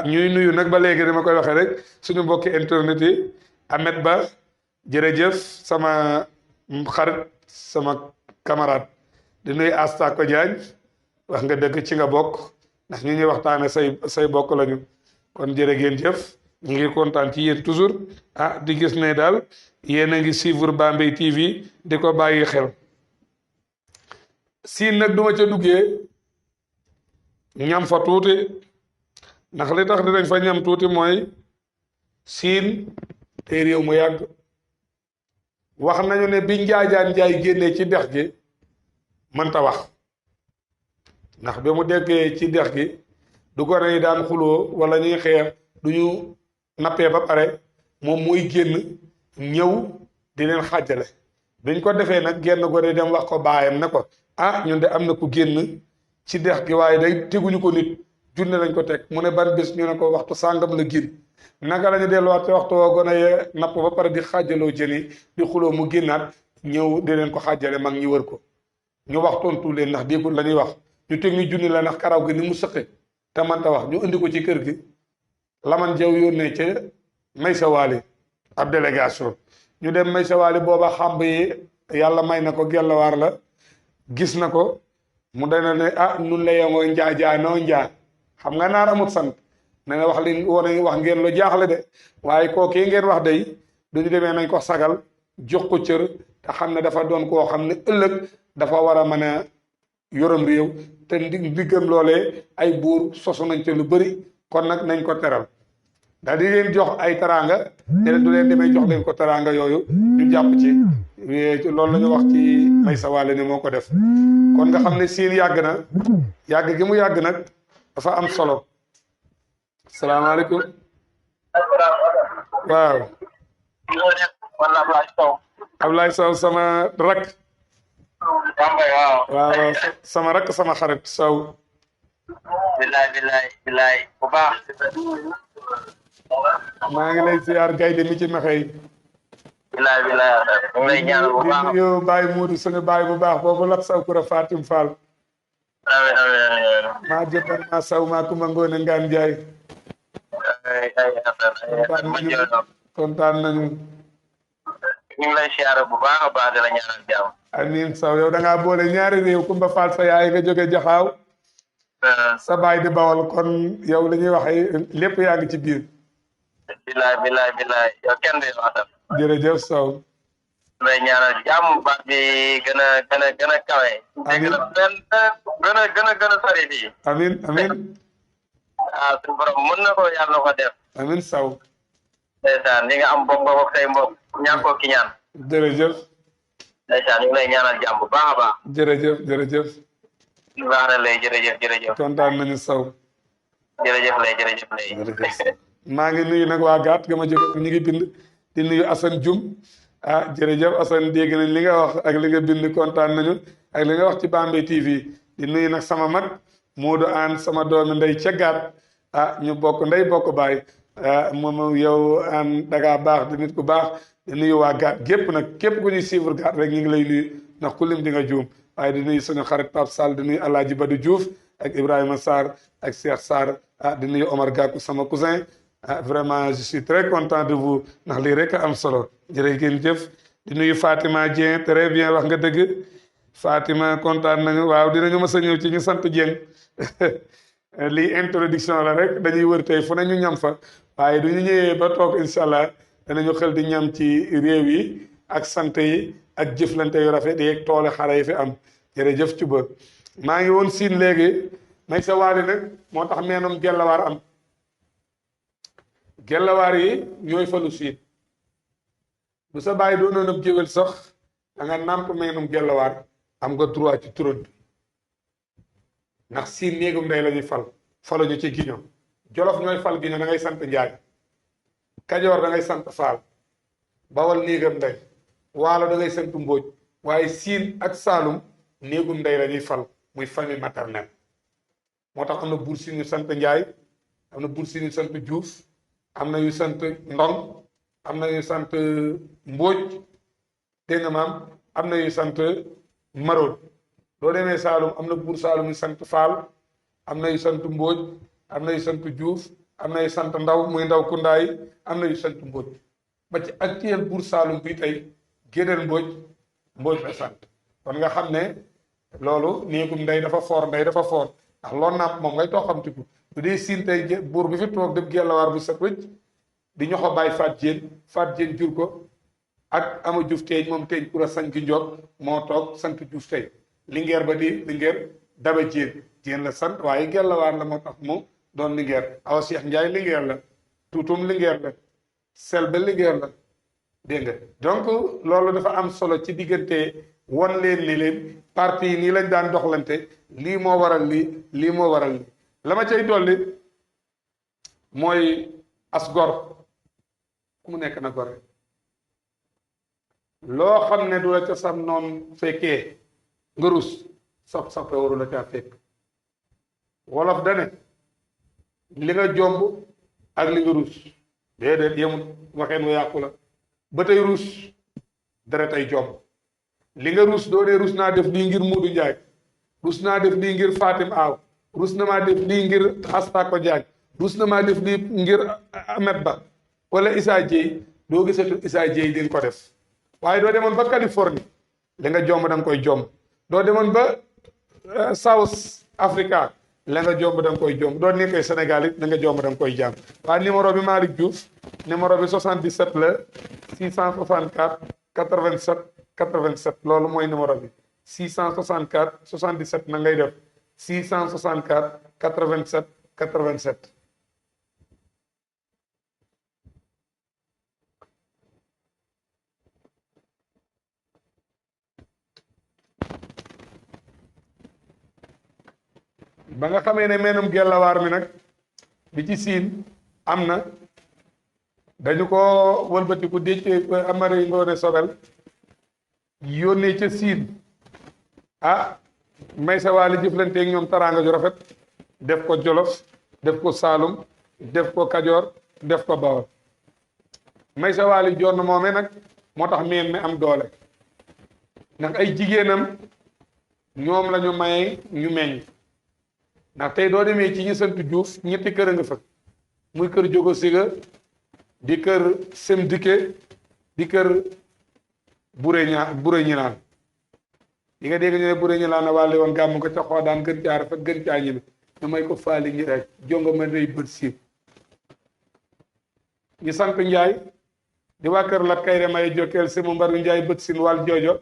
ñuy nuyu nag ba léegi dama koy waxee rek suñu mbokki internet yi Ahmed Ba jërëjëf sama xarit sama camarade di nuyu Asta Ko Diagne wax nga dëgg ci nga bokk ndax ñu ñuy waxtaane say bokk lañu kon jërë ngeen jëf ñu ngi kontaan ci yéen toujours di gis ne daal yéen a ngi suivre Bambey TV di ko bàyyi xel siin nag duma ca duggee ñam fa tuuti ndax li tax dinañ fa ñam tuuti mooy siin te réew mu yàgg wax nañu ne bi njaajaan njaay génnee ci dex gi mënta wax ndax bi mu deggee ci dex gi du ko ne daan xuloo wala ñuy xeex du ñu nappee ba pare moom muy génn ñëw di leen xàjjale biñ ko defee nag genn gone dem wax ko baayam ne ko ñun de am na ku génn ci dex gi waaye day teguñu ko nit junne lañ ko teg mu ne ban bés ñu ne ko waxtu sàngam la génn naka la ñu delluwaat te waxtu woo gone yee napp ba pare di xaajaloo jën yi di xuloo mu génnaat ñëw di leen ko xaajale mag ñi wër ko ñu wax tontu leen ndax déggul la ñuy wax ñu teg ñu junni la ndax karaw gi ni mu sëqe te manta wax ñu indi ko ci kër gi laman jaw yónnee ca Maysa Waali ab délégation ñu dem Maysa Waali booba xàmb yi yàlla may na ko gellawaar la gis na ko mu dana ne ah nun la yengoo njaa noo njaa xam nga naar amut sant ne na wax li wax ngeen lu jaaxle de waaye kookii ngeen wax day duñu demee nañ ko sagal jox ko cër te xam ne dafa doon koo xam ne ëllëg dafa war a mën a yorom réew te ndiggam loolee ay buur sosu nañ ca lu bëri kon nag nañ ko teral daal di leen jox ay teraanga te du leen demee jox leen ko teraanga yooyu ñu jàpp ci loolu la ñu wax ci Maysa Waale ni moo ko def kon nga xam ne siin yàgg na yàgg gi mu yàgg nag dafa am solo salaamaaleykum waaw Ablaye Sow sama rak waaw sama rak sama xarit Sow bilaay bu baax maa ngi lay ziar gaynde mi ci mexey bilaay mu lay ñaanal bu baax di nuyu Baye Moodu suñu baay bu baax boobu lat saw kura Fatim Fall amiin maa jëppal maa saw maa kuma ngoone ngaan jaay kontaan nañu ñu ngi lay siyaare bu baax a baax di la ñaanal jàmm amiin saw yow da ngaa boole ñaari réew Kumba Fall sa yaay nga jóge jaxaaw sa baay di bawal kon yow li ñuy waxee lépp yaa ngi ci biir bilaay yow kenn du waxtaan jërëjëf Sow lay ñaanal jàmm baat bi gën a kawe dégg la gën a sori fii amiin suñu borom mën na ko yàlla na ko def amiin Sow ndeysaan li nga am bokk nga ko say mbokk ñàkkoo ki ñaan jërëjëf ndeysaan ñu ngi lay ñaanal jàmm bu baax a baax jërëjëf baax na lay jërëjëf kontaan nañu Sow jërëjëf lay maa ngi nuyu nag waa gaat ga ma jóge ñu ngi bind di nuyu Assane Dioum jërëjëf Assane dégg nañ li nga wax ak li nga bind kontaan nañu ak li nga wax ci Bambey TV di nuyu nag sama mag Modou Anne sama doomi ndey ca gaat ñu bokk ndey bokk baay moom yow Anne dangaa baax di nit ku baax di nuyu waa gaat gépp nag képp ku ñuy suivre gaat rek ñu ngi lay nuyu ndax ku lim di nga juum waaye di nuyu suñu xarit Pape Sall di nuyu Alaaji Badou Diouf ak Ibrahima Sarr ak Cheikh Sarr di nuyu Omar Gakou sama cousin vraiment je suis très content de vous ndax lii rek am solo jërë ngeen jëf di nuyu Fatima Dieng très bien wax nga dëgg Fatima kontaan nañu waaw dinañu mës a ñëw ci ñu sant Dieng lii introduction la rek dañuy wër tey fu ne ñu ñam fa waaye du ñu ñëwee ba toog incha allah danañu xel di ñam ci réew yi ak sant yi ak jëflante yu rafet yi ak toole xare yi fi am jërëjëf ci ba maa ngi woon siin léegi Maysa Waali nag moo tax meenum gellawaar am gellawaar yi ñooy falu siin bu sa bàyyi doonoon ab géwél sax da nga nàmp meenum gellawaar am nga droit ci turon bi ndax siin néegum ndey la ñuy faluñu ci giño jolof ñooy fal giño da ngay sant njaay kajoor da ngay sant faal bawal néegam ndey waalo da ngay sant mbóoj waaye siin ak saalum néegum ndey la ñuy fal muy famille maternelle moo tax am na buur siin yu sant njaay am na buur siin yu sant juuf am na yu sant ndong am na yu sant mbóoj dégg nga maam am na yu sant maroon loo demee saalum am na buur saalum yu sant faal am na yu sant mbóoj am na yu sant juuf am na yu sant ndaw muy ndaw kundaay am na yu sant mbóoj ba ci actuel buur saalum bi tey gédéel mbóoj la sant kon nga xam ne loolu néegum ndey dafa foor ndey dafa foor ndax loolu naam moom ngay too xam tiku bu dee siin tey buur bi fi toog def gellawaar bu set wëcc di ñoxo bàyyi faat jéen jur ko ak ama juuf teeñ moom teeñ pour a sañ ki njoog moo toog sant juuf tey lingeer ba di lingeer daba jéen la sant waaye gellawaar la moo tax mu doon lingeer awa Cheikh Njaay lingeer la tuutum lingeer la sel ba lingeer la dégg nga donc loolu dafa am solo ci diggante won leen ni leen parti yi nii lañ daan doxlante lii moo waral lii moo waral lii la ma cay dolli mooy as gor ku mu nekk na gore loo xam ne du la ca sam noon fekkee nga rus soppe waru la caa fekk wolof dane li nga jomb ak li nga rus déedéet yemul waxeen wa yàqu la ba tey ruus dara tey jom li nga ruus doo dee ruus naa def lii ngir Moodu Njaay ruus naa def lii ngir Fatim Aw ruus na maa def lii ngir Astako Jaaj ruus na maa def lii ngir Ahmed Ba wala Issa Dieye doo gisatu Issa Dieye di ko def waaye doo demoon ba Californie li nga jomb da nga koy jomb doo demoon ba South Africa la nga jomb da nga koy jomb doo nekkee Sénégal it la nga jomb da nga koy jàmm waaye numéro bi Malick Diouf numéro bi 77 la 664 87 87 loolu mooy numéro bi 664 77 na ngay def 664 87 87 ba nga xamee ne meenum gellawaar mi nag bi ci siin am na dañu ko wëlbatiku décc Amari Ngoone Sobel yónnee ca siin may sa waali jëflanteeg ñoom taraanga ju rafet def ko Jolof def ko Saalum def ko Kajoor def ko Bawol may sa waali jonn moome nag moo tax meen mi am doole ndax ay jigéenam ñoom la ñu maye ñu meññ ndax tey doo demee ci ñi sant Juuf ñetti kër a nga fa muy kër Jogo Siga di kër Sem Dikke di kër Bure ñinaan yi nga dégg ñu ne Bure ñinaan a wàlle woon gàmm ko ca xoo daan gën caa rafet gën caa ñeme ñu may ko faali ñi rek jonga ma day bët siib ñi sant Njaay di waa kër Lat Kayre may jokkeel si mu mbaru Njaay bët sin wàll joojo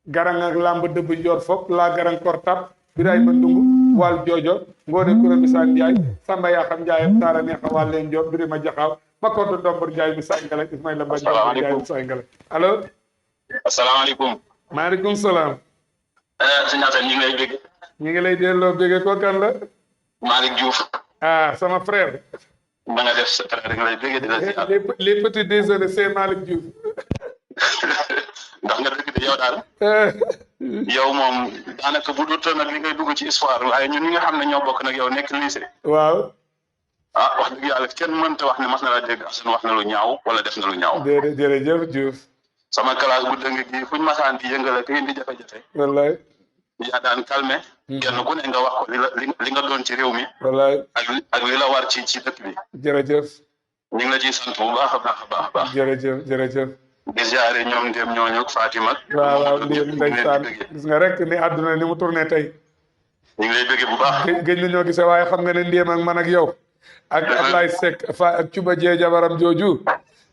garang ak làmb dëbb njoor fop laa garang kortap Birahima Ndungu wàll joojo ngoone kura bisaan Njaay samba yaa xam Njaay taara neexa wàll leen joor Birima Jaxaaw ma kontu ndombor Njaay bi sàngale Ismaïla Mba Njaay bi sàngale allo asalaamaaleykum maaleykum salaam sëñ Assane ñu ngi lay bégg ñu ngi lay delloo bégge ko kan la Malick Diouf sama frère ba nga def sa frère nga lay bégg di la ziar les petits déjeuners c'est Malick Diouf ndax nga dëgg de yow daal yow moom daanaka bu dul nag li ngay dugg ci histoire waaye ñun ñi nga xam ne ñoo bokk nag yow nekk lycée waaw wax dëgg yàlla kenn mënta wax ne mas na laa dégg Assane wax na lu ñaaw wala def na lu ñaaw jërëjëf Diouf sama classe bu dëng gi fuñ masaan di yëngale ko indi jafe-jafe wallaay yaa daan calmé kenn ku ne nga wax ko li nga doon ci réew mi wallaay ak li la war ci dëkk bi jërëjëf ñu ngi la ciy sant bu baax a baax a baax jërëjëf di ziare ñoom ndéem ñooñu ak Fatima. waaw ndéem ndeysaan gis nga rek ni àdduna ni mu tourné tey ñu ngi lay bëgg bu baax gëj na ñoo gisee waaye xam nga ne ndéem ak man ak yow ak Ablaye Seck ak Cuba Jee jabaram jooju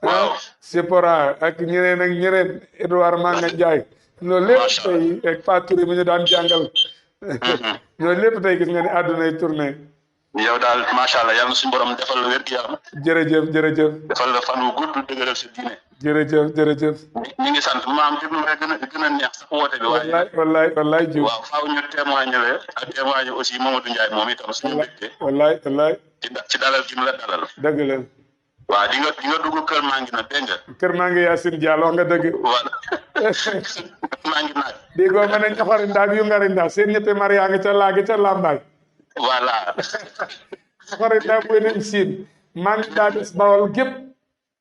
waaw Sipora ak ñeneen Edouard Manga Ndiaye loolu lépp tey ak Fatou mi ñu daan jàngal loolu lépp tey gis nga ni àdduna yi tourné yow daal macha allah yàlla na suñu borom defal la wér gi yaram jërëjëf defal la fan wu gudd dëgëral sa diine jërëjëf ñu ngi sant maam déglu nga gën a neex sax woote bi waaye wallaay Diouf waaw faaw ñu témoigné le ak témoigné aussi Mamadou Ndiaye moom itam suñu mbégte wallaay ci dalal gi mu la dalal dëgg la waaw di nga dugg kër maa ngi na dégg nga kër maa ngi Yacine Diallo wax nga dëgg voilà maa ngi naaj déggoo ma ne ñaxari ndaag yu ngari ndaag seen ñetti maria nga ca laagi ca lambaay voilà ñaxari ndaag bu nem siin maa ngi daa des Bawol gépp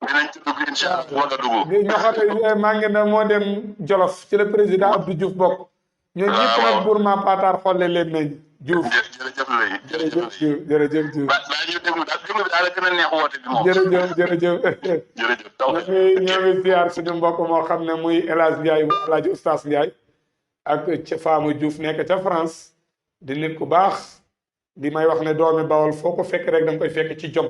dinañ ci dugg incha allah wala dugg ñaxari maa ngi na moo dem Jolof ci le président Abdou Diouf bokk ñoo ñëpp nag pour ma pataar xolle leen nañ Diouf jërëjëf lay jërëjëf Diouf daa ñu déglu daal gën a neex woote bi moom jërëjëf ñoo ngi ziar suñu mbokk moo xam ne muy El Hadj Ndiaye bu El Hadj Oustaz Ndiaye ak ca Fama Diouf nekk ca France di nit ku baax di may wax ne doomi Bawol foo ko fekk rek da nga koy fekk ci jom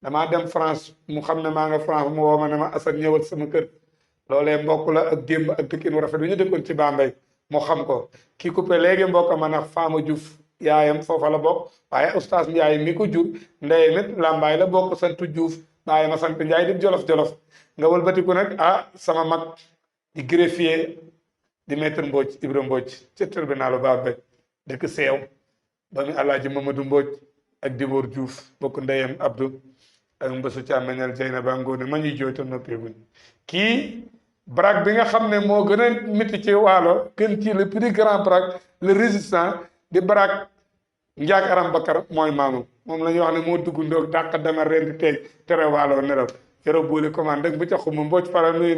damaa dem France mu xam ne maa nga France mu woo ma ne ma Assane ñëwal sama kër loolee mbokk la ak démb ak dëkkin wu rafet bi ñu dëkkoon ci Bambey moo xam ko kii coupé léegi mbokk ma nag Fama Diouf yaayam foofa la bokk waaye Oustaz Ndiaye mi ko jur ndeyam it Lambaay la bokk sant Diouf bàyyi ma sant Ndiaye di jolof nga wëlbatiku nag sama mag di greffier di maître Mbodj Ibra Mbodj ca tribunalu Bambey dëkk seew ba mu Alaaji Mamadou Mbodj ak Dibor Diouf bokk ndeyam Abdou ak mbësu càmmeñal Jeynaba Ngoone ma ñuy jooyta noppeeguñ kii braque bi nga xam ne moo gën a métti ci waalo gën ci le plus grand braque le résistant di braque Njaak Aram Bakar mooy maamam moom la ñuy wax ne moo dugg ndoog dàq dama ren di tey tere waalo nelaw Yoro Bouli commande rek bu ca xuma Mbodj Fara nuyu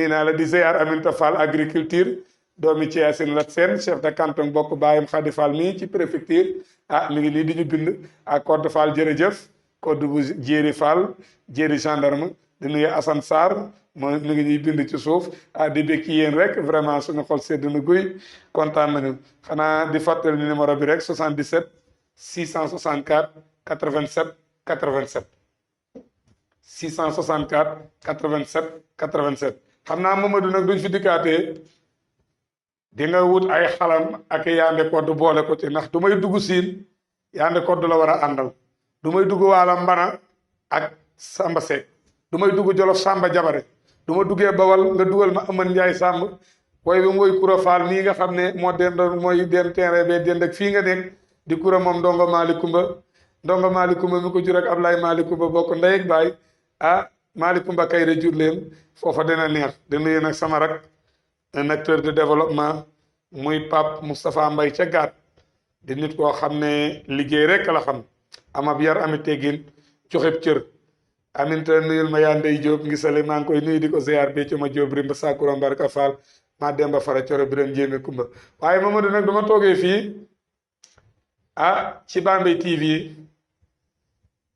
naa la di ziar Aminta Fall agriculture doomi ci Yacine Lat Sène chef de canton bokk baayam Khady Fall mii ci préfecture mi ngi nii di ñu bind ak Codé Fall jërëjëf Codé bu Jéeri Fall Jéeri gendarme di nuyu Assane Sarr moo mi ngi ñuy bind ci suuf di bég ci yéen rek vraiment suñu xol sedd na guy kontaan nañu xanaa di fàttali numéro bi rek 77 664 87 87 664 87 87 xam naa Mamadou nag duñ fi dikkaatee di nga wut ay xalam ak yaande kodd boole ko ci ndax du may dugg siin yaande kodd la war a àndal du may dugg waala mbana ak Samba Seck du may dugg Jolof Samba Jabare du ma duggee Bawal nga dugal ma Aman Njaay Sàmb way bi mooy Kura Faal mii nga xam ne moo dendoon mooy den terrain bee dend ak fii nga nekk di Kura moom ndongo Malikumba mi ko jur ak Ablaye Malikumba bokk ndey ak baay Malikumba Kayre jur leen foofa dina neex di nuyu nag sama rak un acteur de développement muy Pape Moustapha Mbaye ca gaat di nit koo xam ne liggéey rek la xam amab yar ami teggin joxeb cër aminta nuyul ma yaa Ndey Jóob ngi sale maa ngi koy nuyu di ko ziar bi ci ma Jóob rimba sakura mbarka faal maa demba fara coro biram jéeme kumba waaye Mamadou nag dama toogee fii ci Bambey TV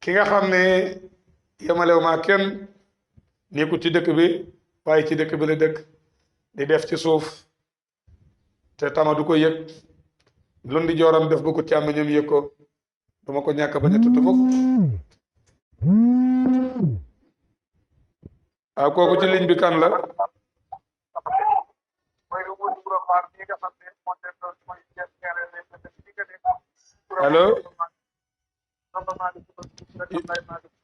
ki nga xam ne yemalew maa kenn nekkul ci dëkk bi waaye ci dëkk bi la dëkk di def ci suuf te tama du ko yëg lundi jooram def ba ko càmmiñam yëg ko duma ko ñàkk bañ a tudd mukk kooku ci ligne bi kan la allo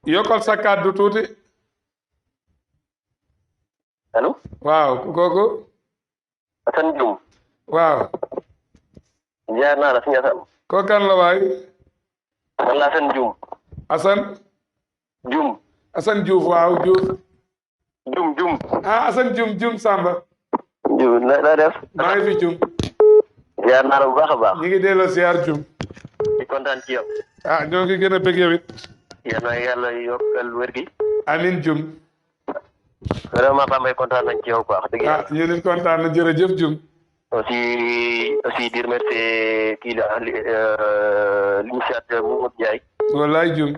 yokkal sa kàddu tuuti allo waaw kooku Assane Dioum waaw jaar naa la suñu Assane ko kan la waay man la Assane Dioum Assane Diouf waaw Diouf Dioum Assane Dioum Samba Dioum na def maa ngi fi Dioum jaar naa la bu baax a baax ñi ngi delloo siyaar Dioum di kontaan ci yow ñoo ngi gën a bëgg yow it yal na yàlla yokkal wér gi amin Dioum vraiment Bambey kontaan nañ ci yow quoi wax dëgg yàlla ñu nit kontaan na jërëjëf Dioum aussi di remercier kii la l'initiateur Mamadou Ndiaye wallaay Dioum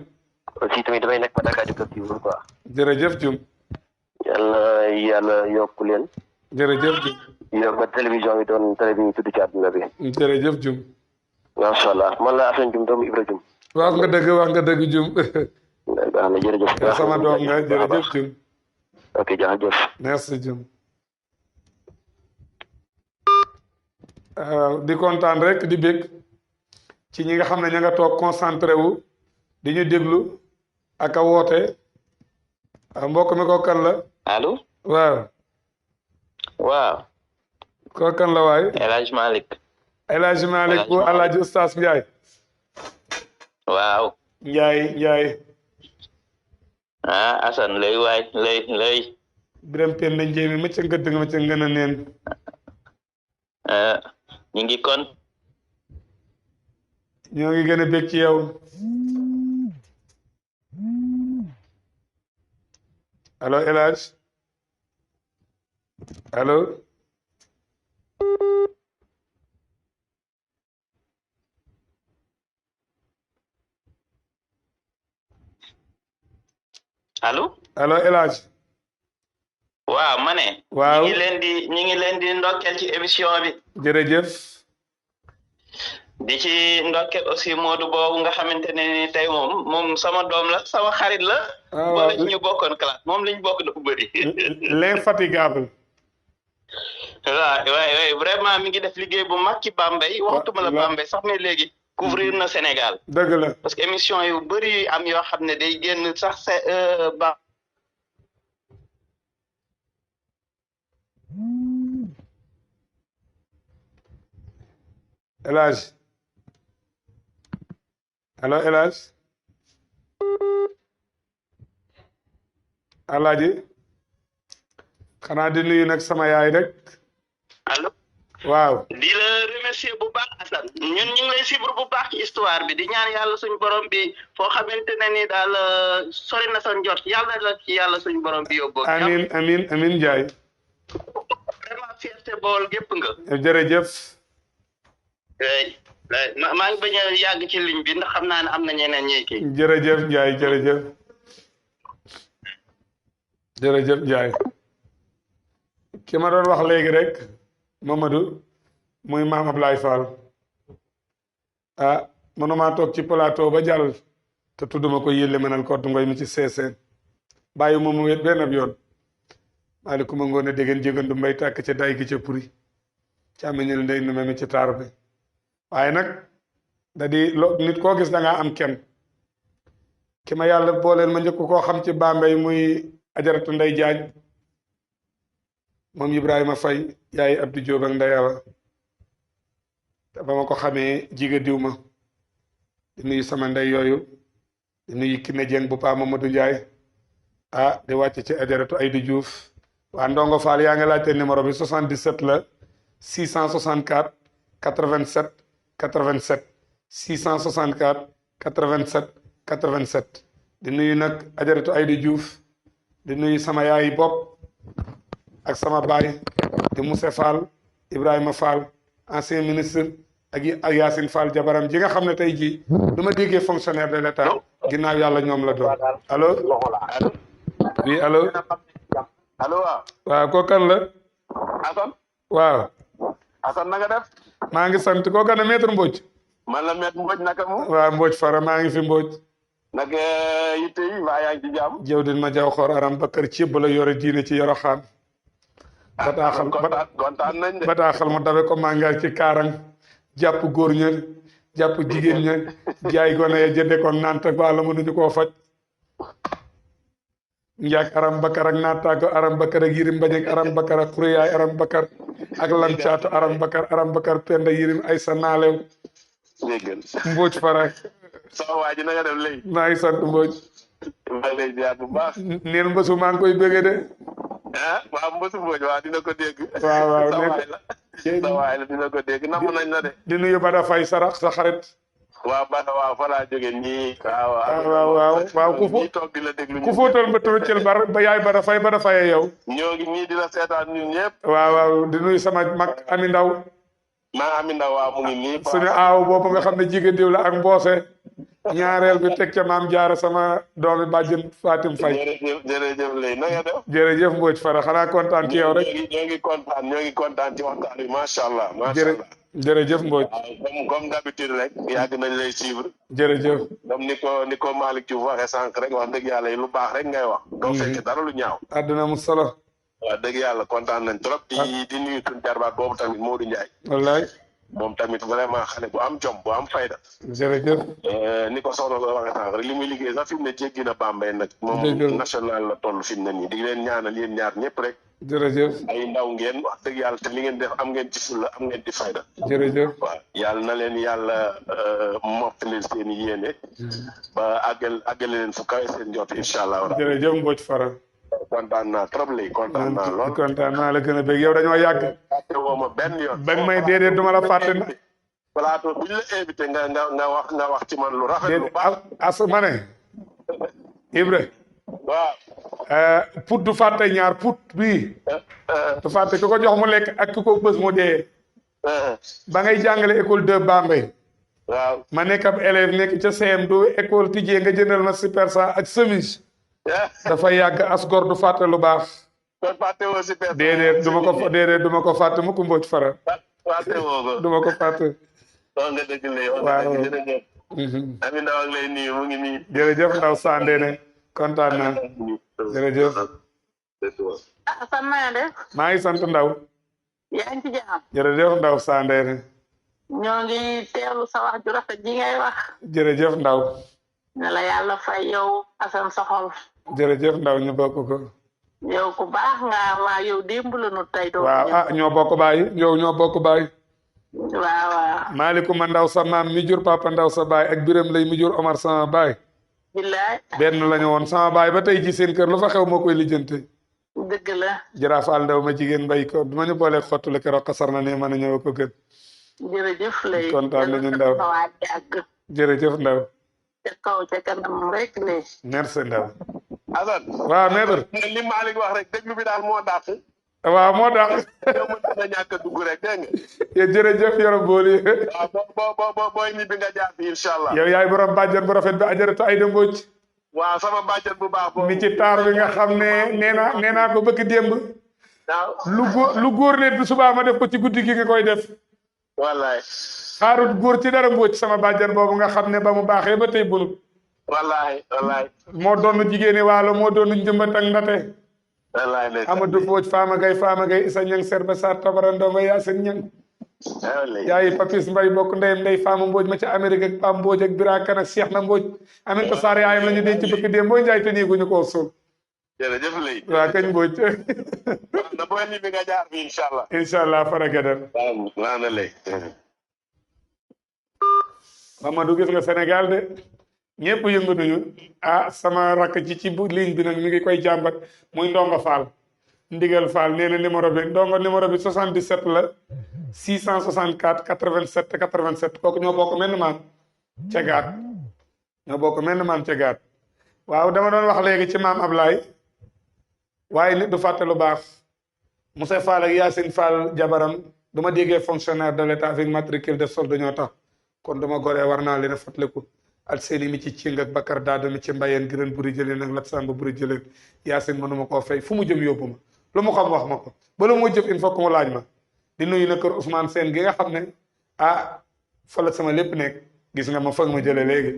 aussi tamit damay nekk ba Dakar di ko suivre quoi jërëjëf Dioum yàlla yokk leen jërëjëf Dioum yokk ba télévision bi doon télé bi ñu tudd ci àdduna bi jërëjëf Dioum macha allah man la Assane Dioum doomu Ibra Dioum wax nga dëgg Dioum baax na jërëjëf sama doom nga jërëjëf Dioum ok jërëjëf merci Dioum di kontaan rek di bég ci ñi nga xam ne ña nga toog concentré wu di ñu déglu ak a woote mbokk mi ko kan la allo waaw ko kan la waay El Hadj Malick bu Alaaji Oustaz Ndiaye waaw Ndiaye Assane lay waay lay biram pen na njéemi ma ca ngëdd nga ma ca ngën a neen ñu ngi kon ñoo ngi gën a bég ci yow allo El Hadj allo allo El Hadj waaw ma ne waaw ñi ngi leen di ndokkeel ci émission bi jërëjëf di ci ndokkeel aussi Modou boobu nga xamante ne ni tey moom sama doom la sama xarit la boole ci ñu bokkoon classe moom liñ bokk dafa bëri l'infatigable waaw vraiment mi ngi def liggéey bu mag ci Bambey waxtuma la Bambey sax mais léegi couvrir na Sénégal dëgg la parce que émission yu bëri yu am yoo xam ne day génn sax ba El Hadj allo El Hadj Alaaji xanaa di nuyu nag sama yaay rek allo waaw di la remercier bu baax Assane ñun ñu ngi lay suivre bu baax ci histoire bi di ñaan yàlla suñu borom bi foo xamante ne ni daal sori na sa njort yàlla la ci yàlla suñu borom bi yóbboo. amiin amiin amiin Ndiaye. vraiment fierté Bawol gépp nga. jërëjëf. maa ngi bañ a yàgg ci ligne bi ndax xam naa ne am na ñeneen ñi kii. jërëjëf Ndiaye jërëjëf. jërëjëf Ndiaye. ki ma doon wax léegi rek Mamadou muy maam Ablaye Fall mënuma toog ci plateau ba jàll te tudduma ko yëlle mënal kottu ngoy mi ci seeseen bàyyi moom mu wet benn ab yoon maaleykum a ngoone déggeen jégandu mbay tàkk ca day gi ca puri càmmeñal ndey nume mi ci taar bi waaye nag da di nit koo gis da ngaa am kenn ki ma yàlla booleel ma njëkk koo xam ci Bambey muy ajaratu Ndey Jaañ moom Ibrahima Faye yaay Abdou Diop ak Ndey Awa te ba ma ko xamee jiga diw ma di nuyu sama ndey yooyu di nuyu Kiné Dieng bu Pa Mamadou Ndiaye di wàcc ci ajaratu Aydi Diouf waa Ndongo Fall yaa ngi laajte numéro bi 77 la 664 87 87 664 87 87 di nuyu nag ajaratu Aydi Diouf di nuyu sama yaay bopp ak sama baay di Moussa Fall Ibrahima Fall ancien ministre ak Yacine Fall jabaram ji nga xam ne tey jii du ma déggee fonctionnaire de l'État ginnaaw yàlla ñoom la doon allo oui allo waaw koo kan la Assane waaw Assane na nga def maa ngi sant koo kan la maître Mbodj man la maître Mbodj naka mu waaw Mbodj fara maa ngi fi Mbodj nag yitte yi waa yaa ngi ci jàmm jëw din ma jaw xoor aram Bakar ceeb la yore diine ci yoro xaan kontaan nañ de bataaxal mu dawe ko maa ngi ci kaarang jàpp góor ña jàpp jigéen ña jaay gone ya jënde ko naan te baala mënuñu koo faj njaag aram bakar ak naataago aram bakar ak yirim bañ ak aram bakar ak xuréyaay aram bakar ak lam caatu aram bakar penda yirim ay sa naalew Mbodj fara sama waa ji na nga def léegi maa ngi sant Mbodj maa ngi lay ziar bu baax neen mbësu maa ngi koy bëgge de waaw mbësu Mbodj waaw dina ko dégg waaw sa waay la dina ko dégg namm nañ la de di nuyu Bada Faye sarax sa xarit waaw Bada waaw fa laa jóge nii waaw toog di la déglu ku fóotal ba tëwëccël ba yaay Bada Faye yow ñoo ngi nii di la seetaan ñun ñëpp waaw di nuyu sama mag Ami Ndaw maa Ami Ndaw waaw mu ngi nii suñu aaw boobu nga xam ne jigéen diw la ak mboose ñaareel bi teg ca maam jaara sama doomi bàjjen Fatim Faye jërëjëf lay na nga def jërëjëf Mbodj fara xanaa kontaan ci yow rek ñoo ngi kontaan ci waxtaan bi macha allah jërëjëf Mbodj comme d'habitude rek yàgg nañ lay suivre jërëjëf comme ni ko Malick Diouf waxee sànq rek wax dëgg yàlla lu baax rek ngay wax doo fekk dara lu ñaaw àdduna mu solo wax dëgg yàlla kontaan nañ trop di nuyu tuñ jarbaat boobu tamit Modou Ndiaye wallaay moom tamit vraiment xale bu am jom bu am fayda jërëjëf ni ko soxna ko waxee sànq rek li muy liggéey sax fi mu ne jéggi na Bambey nag moom national la toll fi mu ne nii di leen ñaanal yéen ñaar ñëpp rek jërëjëf ay ndaw ngeen wax dëgg yàlla te li ngeen def am ngeen ci fulla am ngeen ci fayda jërëjëf waaw yàlla na leen yàlla mottali seen yéene ba àggale leen fu kawe seen jot incha allah jërëjëf Mbodj fara kontaan naa trop lay kontaan naa lool kontaan naa la gën a bëgg yow dañoo yàgg woo ma benn yoon ba may déedéet duma la fàtte na plateau bu ñu la invité nga wax ci man lu rafet lu baax as ma ne Ibra waaw put du fàtte ñaar put bii du fàtte ku ko jox mu lekk ak ku ko bës mu dee ba ngay jàngale école de Bambey waaw ma nekk ab élève nekk ca CM du école tijjee nga jëndal ma super sa ak chemise dafa yàgg as gor du fàtte lu baax kon fàtte woo si personne déedéet duma ko fàtte mu ko Mbodj fara fàtte woo ko duma ko fàtte wax nga dëgg lay wax nga dëgg jërëjëf Ami Ndaw ak lay nuyu mu ngi nii jërëjëf Ndaw Sandene kontaan naa jërëjëf Assane na nga def maa ngi sant Ndaw yaa ngi ci jàmm jërëjëf Ndaw Sandene ñoo ngi teewlu sa wax ju rafet ji ngay wax jërëjëf Ndaw ne la yàlla fay yow Assane soxol jërëjëf Ndaw ñu bokk ko yow ku baax nga maa yow démb la nu tey doo waaw ñoo bokk baay yow ñoo bokk baay waaw Maaleykum Ndaw sa maam mi jur Papa Ndaw sa baay ak Biram lay mi jur Omar sama baay billaay benn lañu woon sama baay ba tey ji seen kër lu fa xew moo koy lijjante dëgg la jaraafal Ndaw ma jigéen bay ko du ma ñu boolee xottule keroog xasar na ne mën a ñëw ko gën jërëjëf lay kontaan nañu Ndaw jërëjëf Ndaw ca kaw ca kanam rek lay merci Ndaw Assane waaw maître li Malick wax rek déglu bi daal moo dàq waaw moo tax yow mën na ñàkk a dugg rek dégg nga jërëjëf Yoro Booli waaw booy ni bi nga jaar fi incha allah yow yaay borom bàjjen bu rafet bi Ajaratu Ayda Mbodj waaw sama bàjjen bu baax boobu mi ci taar bi nga xam ne nee naa ko bëgg démb waaw lu góor ne du subaa ma def ko ci guddi gi nga koy def wallaay xaarut góor ci dara Mbodj sama bàjjen boobu nga xam ne ba mu baaxee ba tey bunut wallaay moo doon jigéeni waalo moo doon njëmbat ak ndate wallaay Amadou Mbodj Fama Gay Isa Ñang Serba Sarr Tabara Ndongo Yaasin Ñang yaayi Papis Mbay bokk ndeyam ndey Fama Mbodj ma ca Amérique ak Pam Mbodj ak Bira Kan ak Cheikh na Mbodj amin ko Sarr yaayam la ñu denc bëgg dee mbooy njaay te nii guñu koo suul jërëjëf lay waaw kañ Mbodj na booy ni bi nga jaar fi incha allah incha allah faragadal laa na lay Mamadou gis nga Sénégal de ñëpp yëngu nañu sama rakk ci ligne bi nag mi ngi koy jàmbat muy Ndongo Fall Ndigal Fall nee na numéro bi Ndongo numéro bi 77 la 664 87 87 kooku ñoo bokk menn maam ca gaat ñoo bokk menn maam ca gaat waaw dama doon wax léegi ci maam Ablaye waaye nit du fàtte lu baax Moussa Fall ak Yacine Fall jabaram du ma déggee fonctionnaire de l'état avec matricule de solde ñoo tax kon dama goree war naa leen a fàttaliku al seeni mi ci cing ak Bakar Daado mi ci mbayeen gërën buri jëleen ak Lat Samba buri jëleen Yacine mënuma koo fay fu mu jëm yóbbu ma lu mu xam wax ma ko ba lu mu jëf il faut que mu laaj ma di nuyu na kër Ousmane Sène gi nga xam ne fa la sama lépp nekk gis nga ma fag ma jële léegi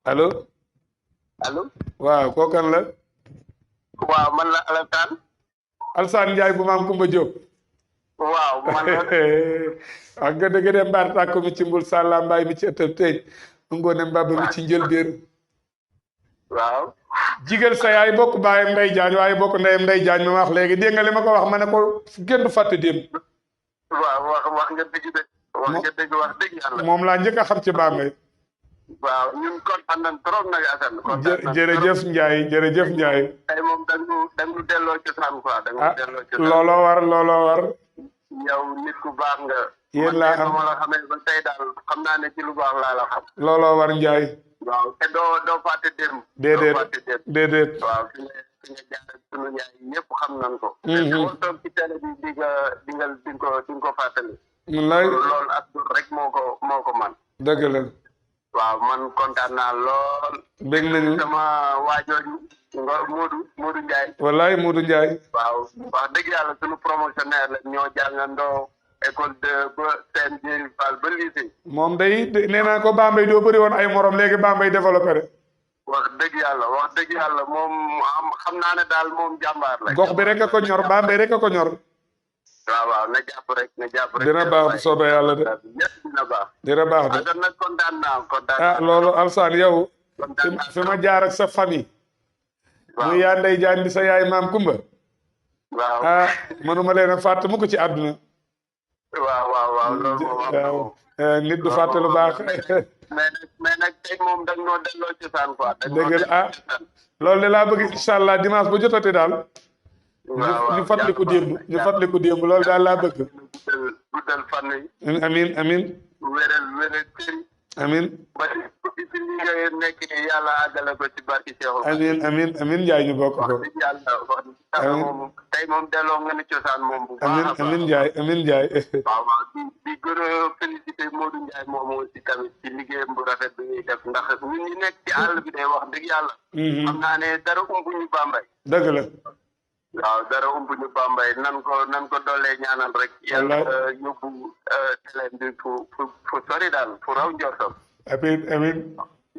allo waaw kookan la waaw man la Alassane Alsaan Njaay bu maam Kumba Jóob waaw man la ak nga dëgg de mbaar tàkko mi ci mbul sàlla mbaay mi ci ëttab tey ngoone mbaba mi ci njëlbéer waaw jigal sa yaay bokk baayam nday jaañ waaye bokk ndeyam nday jaañ ma wax léegi dégg nga li ma ko wax ma ne ko kenn du fàtte démb waaw wax nga dëgg de wax dëgg yàlla moom laa njëkk a xam ci Bambey waaw ñun kontaan nañ trop nag Assane jërëjëf Njaay jërëjëf Njaay tey moom dañu delloo cosaan quoi dañu delloo cosaan looloo war yow nit ku baax nga yéen laa am ma la xamee ba tey daal xam naa ne ci lu baax laa la xam looloo war Njaay waaw te doo fàtte démb déedéet waaw fi nga jaar ak sunu yaay ñëpp xam nañ ko te boo toog ci télé bi di nga ko fàttali loolu ak rek moo ko man dëgg la waaw man kontaan naa lool bég nañu sama waajooju nga Modou Ndiaye wallaay Modou Ndiaye waaw wax dëgg yàlla sunu promotionnaire la ñoo jàngandoo école de ba seen Jéeri Fall ba lycée moom day nee naa ko Bambey doo bëri woon ay morom léegi Bambey développé rek wax dëgg yàlla moom xam naa ne daal moom jàmbaar la gox bi rek a ko ñor Bambey rek a ko ñor waaw na jàpp rek dina baax bu soobee yàlla de dina baax de nag kontaan naa loolu Alsaan yow fi ma jaar ak sa famille muy yaa ndey jaan di sa yaay maam Kumba waaw mënuma leen a fàtte mu ko ci àdduna waaw loolu waaw nit du fàtte lu baax mais nag tey moom dañ noo delloo cosaan quoi dëgg la loolu de laa bëgg incha allah dimanche bu jotati daal ñu fàttaliku démb loolu daal laa bëgg guddal fan yi amin wéral cëri amin ba ci li nga nekk ni yàlla àggale ko ci barki Seexul amin Njaay ñu bokk ko yàlla moom tey moom delloo nga ni cosaan moom bu baax amin Njaay waaw di gën a félicité Modou Ndiaye moom aussi tamit ci liggéeyam bu rafet bi ñuy def ndax ñun ñi nekk ci àll bi day wax dëgg yàlla xam naa ne dara umbuñu Bambey dëgg la waaw dara umbuñu Bambey nan ko doolee ñaanal rek yàlla yóbbu télé bi fu sori daal fu raw njortam amin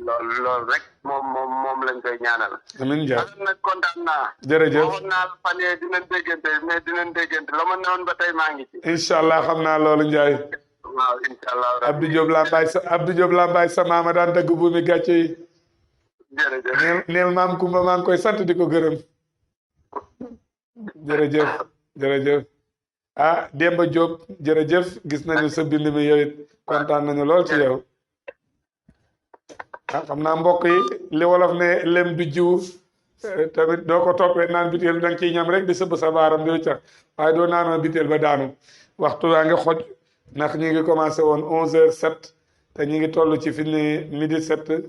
loolu rek moom lañ koy ñaanal amin Njaay nag kontaan naa jërëjëf waxoon naa la fan yee dinañ déggante la ma newoon ba tey maa ngi ci incha allah xam naa loolu Njaay waaw incha allah Abdou Diop Lambaye sa maama daan dagg buumi gàcce yi jërëjëf neel maam Kumba maa ngi koy sant di ko gërëm jërëjëf Demba Diop jërëjëf gis nañu sa bind mi yow it kontaan nañu lool ci yow xam naa mbokk yi li wolof ne lem du jiw tamit doo ko toppee naan biteel da nga ciy ñam rek di sëb sa baaram di cax waaye doo naanoo biteel ba daanu waxtu waa nga xoj ndax ñu ngi commencé woon 11h07 te ñu ngi toll ci fi ne midi 7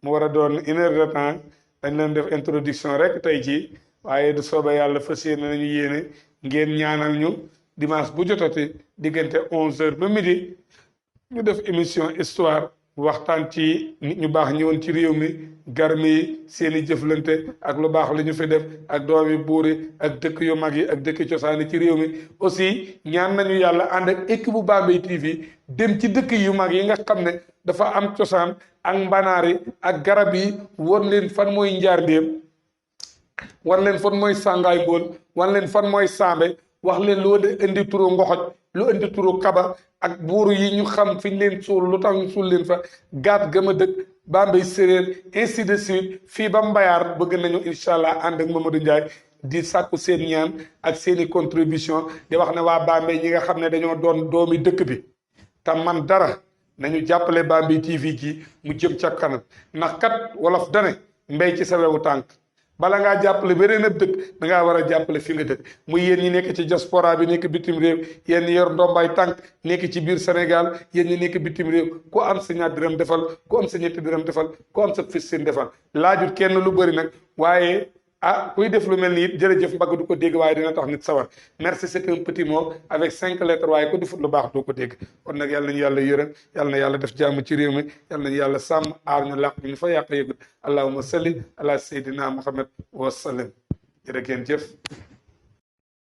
mu war a doon 1 heure de temps dañ leen def introduction rek tey jii waaye du soobee yàlla fas yéene nañu yéene ngeen ñaanal ñu dimanche bu jotati diggante 11h ba midi ñu def émission histoire waxtaan ci nit ñu baax ñëwoon ci réew mi garmi yi seeni jëflante ak lu baax li ñu fi def ak doomi buur yi ak dëkk yu mag yi ak dëkk cosaani ci réew mi aussi ñaan nañu yàlla ànd ak équipe bu Bambey TV dem ci dëkk yu mag yi nga xam ne dafa am cosaan ak mbanaar yi ak garab yi war leen fan mooy njaardéem war leen fan mooy sàngaay mbool war leen fan mooy sambe wax leen lu indi turu ngoxoj lu indi turu kaba ak buuru yi ñu xam fi ñu leen suul lu tax ñu suul leen fa gaat gëm a dëkk Bambey séréer ainsi de suite fii ba Mbayar bëgg nañu incha allah ànd ak Mamadou Ndiaye di sàkku seen ñaan ak seeni contribution di wax ne waa Bambey ñi nga xam ne dañoo doon doomi dëkk bi te man dara nañu jàppale Bambey TV gi mu jëm ca kanam ndax kat wolof dane mbéy ci sa wewu tànk bala ngaa jàppale beneen ab dëkk da ngaa war a jàppale fi nga dëkk muy yéen ñi nekk ci diaspora bi nekk bitim réew yéen ñi yor ndombaay tànk nekk ci biir Sénégal yéen ñi nekk bitim réew ku am sa ñaar dërëm defal ku am sa ñetti dërëm defal ku am sa fis seen defal laajut kenn lu bëri nag waaye kuy def lu mel ni it jërëjëf mbagg du ko dégg waaye dina tax nit sawar merci c'est un petit mot avec 5 lettres waaye ko defut lu baax doo ko dégg kon nag yàlla nañu yàlla yërëm yàlla na yàlla def jàmm ci réew mi yàlla nañu yàlla sàmm aar ñu làq ñu fa yàq yëgut allahumma salli ala sayyidina muhammad wa sallam jërë ngeen jëf